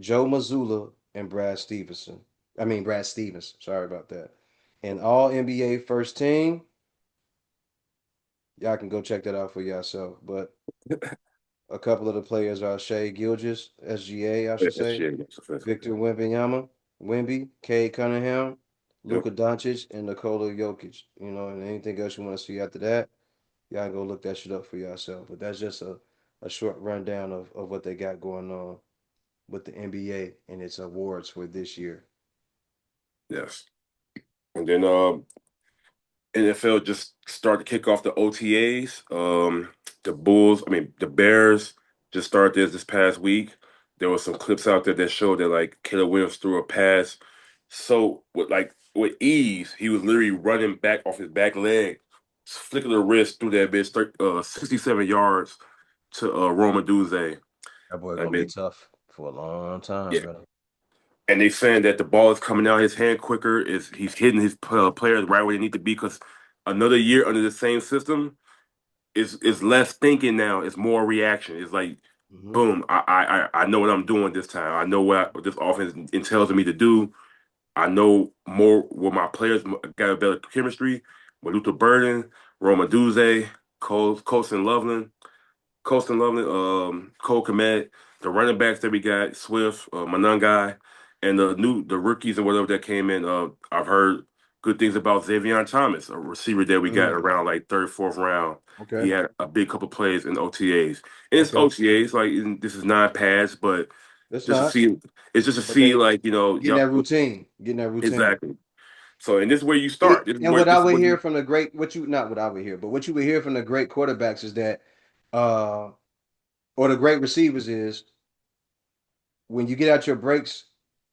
A: Joe Mazzulla and Brad Stevenson. Brad Stevens. Sorry about that. And All NBA First Team. Y'all can go check that out for yourself. But a couple of the players are Shea Gilgeous, SGA, I should
B: Yes,
A: say,
B: yeah, yes,
A: Victor Wembanyama, Wemby, Cade Cunningham,
B: yep.
A: Luka Doncic, and Nikola Jokic. And anything else you want to see after that, y'all can go look that shit up for yourself. But that's just a short rundown of what they got going on with the NBA and its awards for this year.
B: Yes. And then NFL just started to kick off the OTAs. The Bears just started this past week. There was some clips out there that showed that like Caleb Williams threw a pass so with ease, he was literally running back off his back leg, flick of the wrist through that bitch, 67 yards to Roma Duze.
A: That boy
B: I
A: gonna be
B: mean,
A: tough for a long time,
B: yeah.
A: brother.
B: And they saying that the ball is coming out his hand quicker. Is he's hitting his players right where they need to be because another year under the same system is less thinking now. It's more reaction. It's like
A: Hmm.
B: boom, I know what I'm doing this time. I know what this offense entails me to do. I know more with my players got a better chemistry with Luther Burden, Roma Duze, Colson Loveland. Colston Loveland, Cole Komet, the running backs that we got, Swift, Manungai, and the rookies and whatever that came in. I've heard good things about Xavier Thomas, a receiver that we got
A: Mm.
B: around like third, fourth round. He
A: Okay.
B: had a big couple plays in OTAs. And it's
A: Okay.
B: OTAs, this is not pads, but
A: It's
B: just to
A: not,
B: see it's just to
A: but
B: see
A: they
B: like,
A: getting
B: yup,
A: that routine, getting that routine.
B: exactly. So and this is where you start.
A: And what I
B: This is
A: would
B: where
A: hear
B: you
A: from the great, what you not what I would hear, but what you would hear from the great quarterbacks is that, uh, or the great receivers is when you get out your breaks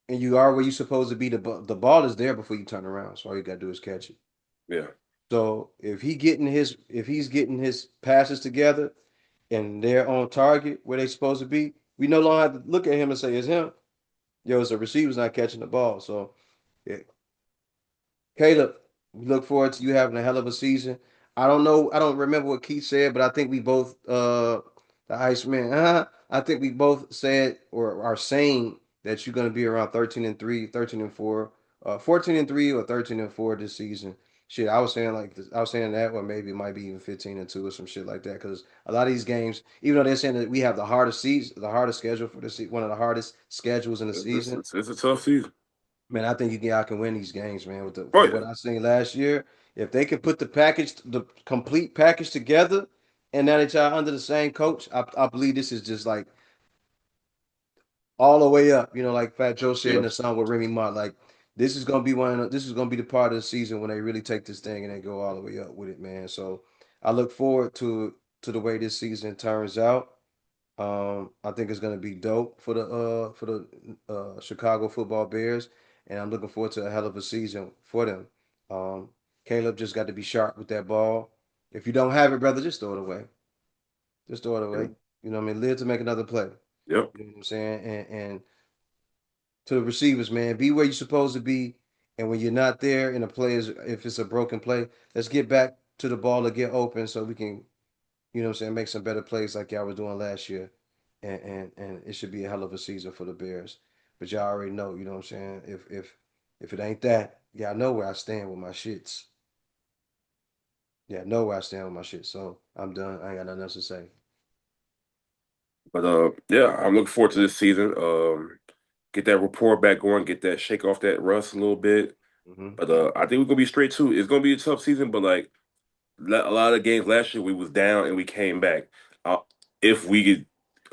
A: and you are where you're supposed to be, the ball is there before you turn around. So all you gotta do is catch it.
B: yeah.
A: So if he's getting his passes together and they're on target where they're supposed to be, we no longer have to look at him and say it's him. Yo, it's the receiver's not catching the ball. So yeah, Caleb, we look forward to you having a hell of a season. I don't know, I don't remember what Keith said, but I think we both the Iceman, I think we both said or are saying that you're gonna be around 13-3, 13-4, 14-3 or 13-4 this season. Shit, I was saying like this, I was saying that, or maybe it might be even 15-2 or some shit like that. Because a lot of these games, even though they're saying that we have the hardest season, the hardest schedule for the season, one of the hardest schedules in the season,
B: It's a tough season.
A: man, I think y'all can win these games, man.
B: Oh
A: From
B: yeah.
A: what I seen last year, if they can put the complete package together, and now that y'all under the same coach, I believe this is just like all the way up. Like Fat Joe said in
B: Yeah.
A: the song with Remy Ma, like this is gonna be this is gonna be the part of the season when they really take this thing and they go all the way up with it, man. So I look forward to the way this season turns out. I think it's gonna be dope for the Chicago Football Bears, and I'm looking forward to a hell of a season for them. Um, Caleb just got to be sharp with that ball. If you don't have it, brother, just throw it away. Just throw it
B: Yeah.
A: away. Live to make another play.
B: Yep.
A: You know what I'm saying? And to the receivers, man, be where you're supposed to be. And when you're not there, and the play is, if it's a broken play, let's get back to the ball to get open so we can, what I'm saying, make some better plays like y'all were doing last year. And it should be a hell of a season for the Bears. But y'all already know, you know what I'm saying? If it ain't that, y'all know where I stand with my shits. Yeah, I know where I stand with my shit. So I'm done. I ain't got nothing else to say.
B: But yeah, I'm looking forward to this season. Get that rapport back going, get that shake off that rust a little bit.
A: Hmm.
B: But I think we're gonna be straight too. It's gonna be a tough season, but like a lot of games last year, we was down and we came back. Uh, if we could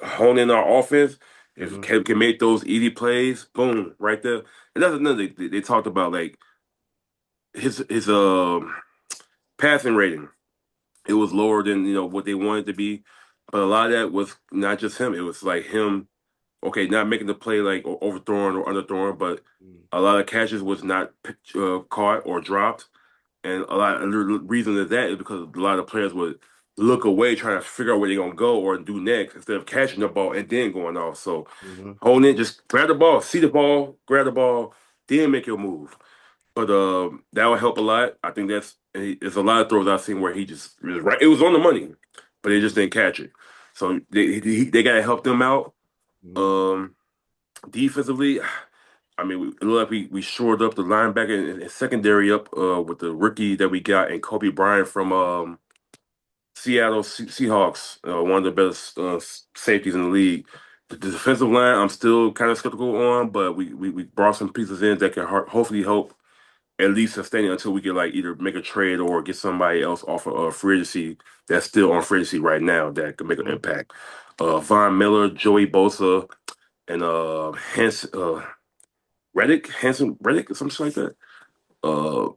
B: hone in our offense, if
A: Hmm.
B: Caleb can make those easy plays, boom, right there. And that's another they talked about like his passing rating. It was lower than what they wanted to be, but a lot of that was not just him. It was like him. okay, not making the play like overthrown or underthrown, but
A: Mm,
B: a lot of catches was not caught or dropped. And a lot of the reason of that is because a lot of players would look away trying to figure out where they're gonna go or do next instead of catching the ball and then going off. So
A: hmm
B: holding it, just grab the ball, see the ball, grab the ball, then make your move. But that would help a lot. I think there's a lot of throws I've seen where he just it was right. It was on the money, but they just
A: hmm
B: didn't catch it. So they got to help them out.
A: hmm
B: Um, Defensively, I mean, it looked like we shored up the linebacker and secondary up with the rookie that we got and Kobe Bryant from Seattle Seahawks, one of the best safeties in the league. The defensive line, I'm still kind of skeptical on, but we brought some pieces in that can hopefully help at least sustain it until we can like either make a trade or get somebody else off of free agency that's still on free agency right now that can make an
A: hmm
B: impact. Von Miller, Joey Bosa, and Hanson Reddick, or something like that. Uh,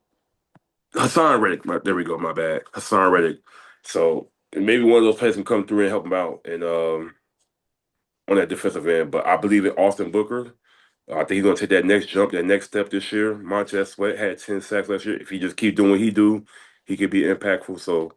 B: Hassan Reddick. There we go. My bad. Hassan Reddick. So maybe one of those players can come through and help him out and on that defensive end. But I believe in Austin Booker. I think he's gonna take that next jump, that next step this year. Montez Sweat had 10 sacks last year. If he just keep doing what he do, he could be impactful. So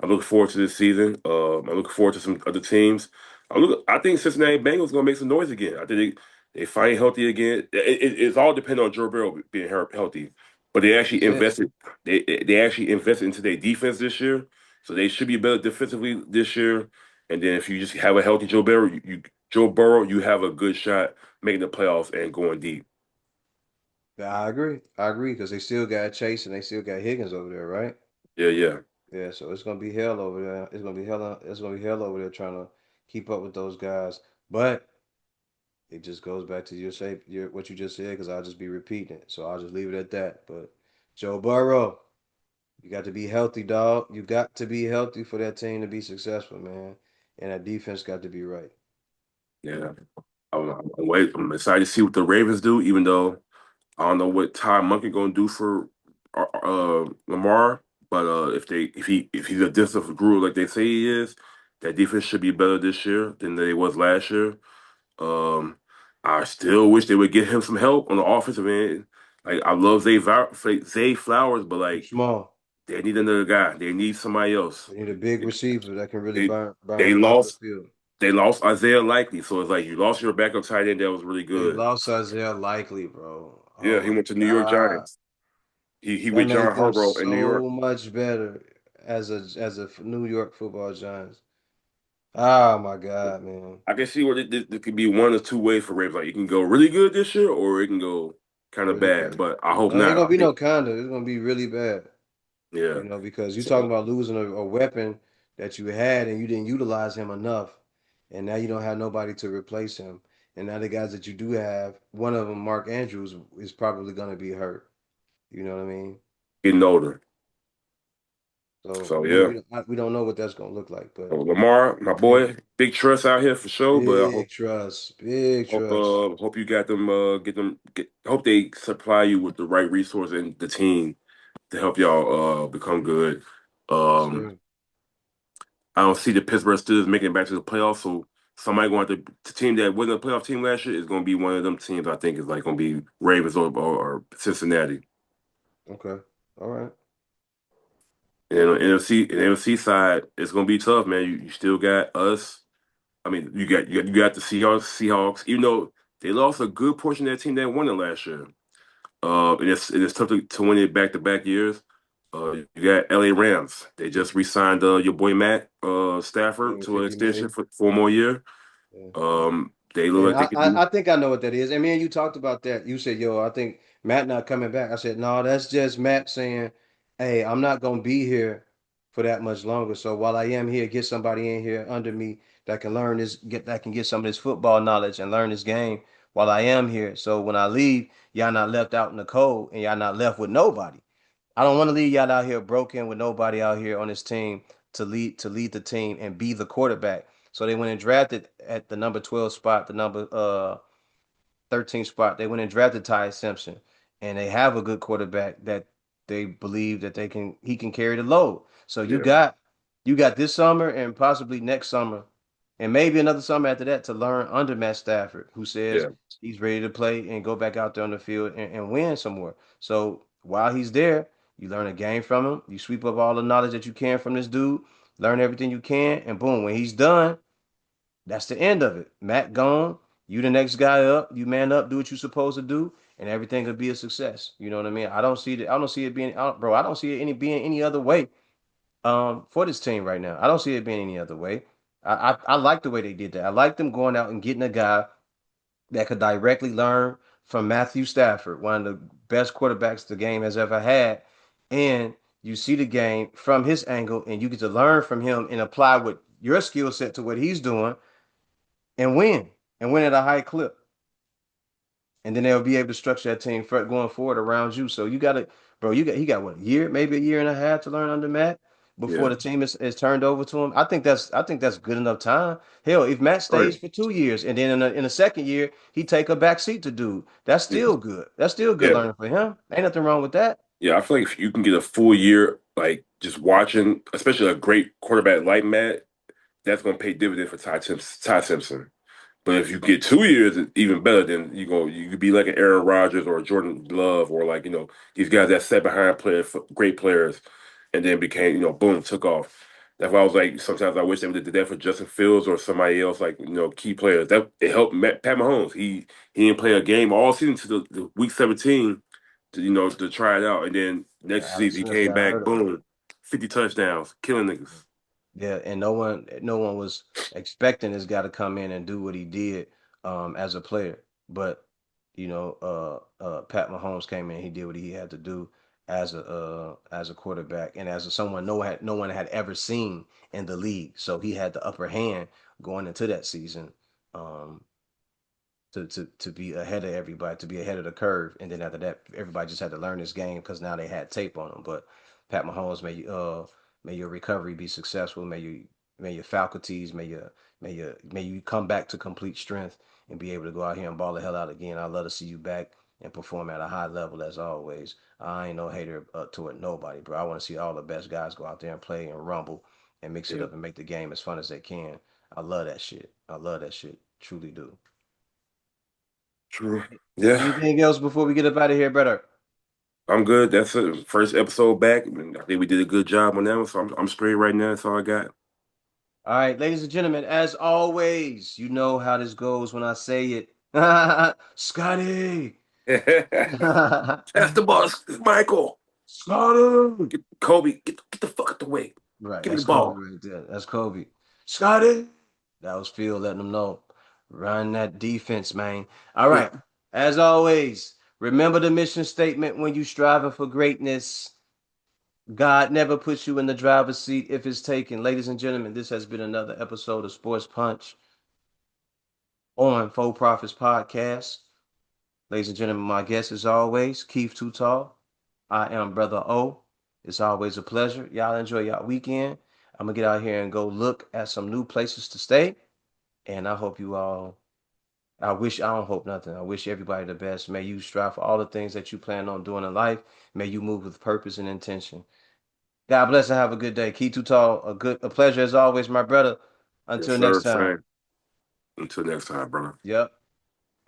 B: I look forward to this season. I look forward to some other teams. I think Cincinnati Bengals gonna make some noise again. I think they finally healthy again. It's all dependent on Joe Burrow being healthy. But they actually
A: That's it.
B: invested. They actually invested into their defense this year, so they should be better defensively this year. And then if you just have a healthy Joe Burrow, you have a good shot making the playoffs and going deep.
A: Yeah, I agree. I agree because they still got Chase and they still got Higgins over there, right?
B: Yeah, yeah.
A: Yeah, so it's gonna be hell over there. It's gonna be hell. It's gonna be hell over there trying to keep up with those guys. But it just goes back to what you just said because I'll just be repeating it. So I'll just leave it at that. But Joe Burrow, you got to be healthy, dog. You got to be healthy for that team to be successful, man. And that defense got to be right.
B: Yeah. I'm excited to see what the Ravens do, even though I don't know what Ty Monkey gonna do for Lamar. But if he's a defensive guru like they say he is, that defense should be better this year than they was last year. Um, I still wish they would get him some help on the offensive end. Like I love Zay Flowers, but
A: Too
B: like
A: small.
B: they need another guy. They need somebody else.
A: They need a big receiver that can really
B: They
A: burn
B: they
A: the middle of the
B: lost
A: field.
B: they lost Isaiah Likely, so it's like you lost your backup tight end that was really
A: They
B: good.
A: lost Isaiah Likely, bro. Oh
B: Yeah, he
A: my
B: went to New York
A: God.
B: Giants. He
A: That
B: with
A: made
B: John
A: them
B: Harbaugh in New York.
A: so much better as a New York Football Giants. Oh my God, man.
B: I can see where this could be one or two ways for Ravens. Like it can go really good this year, or it can go kind of
A: Really
B: bad.
A: bad.
B: But I hope
A: No, ain't
B: not.
A: gonna
B: I
A: be
B: think
A: no kinda. It's gonna be really bad.
B: yeah.
A: Because you're talking
B: So
A: about losing a weapon that you had and you didn't utilize him enough. And now you don't have nobody to replace him. And now the guys that you do have, one of them, Mark Andrews, is probably gonna be hurt. You know what I mean?
B: getting older.
A: So
B: So
A: we
B: yeah.
A: we we don't know what that's gonna look like, but
B: Lamar, my
A: big
B: boy, big trust out here for sure. But I
A: big trust, big trust.
B: hope you got them hope they supply you with the right resource and the team to help y'all become good.
A: Yes,
B: Um
A: sir.
B: I don't see the Pittsburgh Steelers making it back to the playoffs, so somebody going to the team that wasn't a playoff team last year is going to be one of them teams. I think is like going to be Ravens or Cincinnati.
A: Okay. All right.
B: And on NFC side, it's going to be tough, man. You still got us. I mean, you got the Seahawks. Even though they lost a good portion of that team that won it last year, and it's tough to win it back to back years. You got LA Rams. They just re-signed your boy Matt
A: Yeah,
B: Stafford
A: with
B: to an
A: 50
B: extension
A: million.
B: for 4 more years.
A: Yeah.
B: They look
A: And
B: like they could do.
A: I think I know what that is. And me and you talked about that. You said, yo, I think Matt not coming back. I said, no, that's just Matt saying, hey, I'm not gonna be here for that much longer. So while I am here, get somebody in here under me that can get some of this football knowledge and learn this game while I am here. So when I leave, y'all not left out in the cold and y'all not left with nobody. I don't want to leave y'all out here broken with nobody out here on this team to lead the team and be the quarterback. So they went and drafted at the number 12 spot, the number 13 spot. They went and drafted Ty Simpson, and they have a good quarterback that they believe that he can carry the load. So you
B: Yeah,
A: got this summer and possibly next summer and maybe another summer after that to learn under Matt Stafford, who says
B: Yeah,
A: he's ready to play and go back out there on the field and win some more. So while he's there, you learn a game from him. You sweep up all the knowledge that you can from this dude, learn everything you can, and boom, when he's done, that's the end of it. Matt gone. You the next guy up. You man up. Do what you're supposed to do, and everything could be a success. You know what I mean? I don't see it. I don't see it being, bro. I don't see it any being any other way. For this team right now, I don't see it being any other way. I like the way they did that. I like them going out and getting a guy that could directly learn from Matthew Stafford, one of the best quarterbacks the game has ever had, and you see the game from his angle, and you get to learn from him and apply what your skill set to what he's doing and win at a high clip. And then they'll be able to structure that team for going forward around you. So you got to, bro. He got what, a year, maybe a year and a half to learn under Matt before
B: yeah.
A: the team is turned over to him. I think that's good enough time. Hell, if Matt
B: Oh yeah,
A: stays for 2 years and then in the second year he take a back seat to dude, that's
B: yeah,
A: still good. That's still good
B: yeah.
A: learning for him. Ain't nothing wrong with that.
B: Yeah, I feel like if you can get a full year, like just watching, especially a great quarterback like Matt, that's going to pay dividend for Ty Simpson. But if you get 2 years, it's even better. Then you could be like an Aaron Rodgers or a Jordan Love or like these guys that sat behind great players, and then became boom took off. That's why I was like sometimes I wish they would have did that for Justin Fields or somebody else like key players. That it helped Pat Mahomes. He didn't play a game all season to the week 17 to to try it out, and then next
A: Alex
B: season he
A: Smith
B: came
A: got
B: back,
A: hurt early.
B: boom, 50 touchdowns, killing niggas.
A: Yeah, and no one was expecting this guy to come in and do what he did as a player. But Pat Mahomes came in, he did what he had to do as a quarterback and as someone no one had ever seen in the league. So he had the upper hand going into that season. Um, to be ahead of everybody, to be ahead of the curve. And then after that, everybody just had to learn this game because now they had tape on them. But Pat Mahomes, may your recovery be successful. May your faculties, may you come back to complete strength and be able to go out here and ball the hell out again. I'd love to see you back and perform at a high level as always. I ain't no hater toward nobody, bro. I want to see all the best guys go out there and play and rumble and mix it
B: Yeah,
A: up and make the game as fun as they can. I love that shit. I love that shit. Truly do.
B: true. Yeah.
A: Anything else before we get up out of here, brother?
B: I'm good. That's it. First episode back. And I think we did a good job on that one. So I'm straight right now. That's all I got.
A: All right, ladies and gentlemen, as always, you know how this goes when I say it. Scotty.
B: That's the boss, Michael.
A: Scotty.
B: Kobe, get the fuck out the way.
A: Right,
B: Give me
A: that's
B: the
A: Kobe
B: ball.
A: right there. That's Kobe. Scotty. That was Phil letting them know. Run that defense, man. All
B: Yeah.
A: right. As always, remember the mission statement when you striving for greatness. God never puts you in the driver's seat if it's taken. Ladies and gentlemen, this has been another episode of Sports Punch on Faux Profits Podcast. Ladies and gentlemen, my guest is always Keith Too Tall. I am Brother O. It's always a pleasure. Y'all enjoy y'all weekend. I'm gonna get out here and go look at some new places to stay. And I hope you all, I don't hope nothing. I wish everybody the best. May you strive for all the things that you plan on doing in life. May you move with purpose and intention. God bless and have a good day. Keith Too Tall, a pleasure as always, my brother.
B: Yes,
A: Until next
B: sir.
A: time.
B: Same. Until next time, brother.
A: Yep.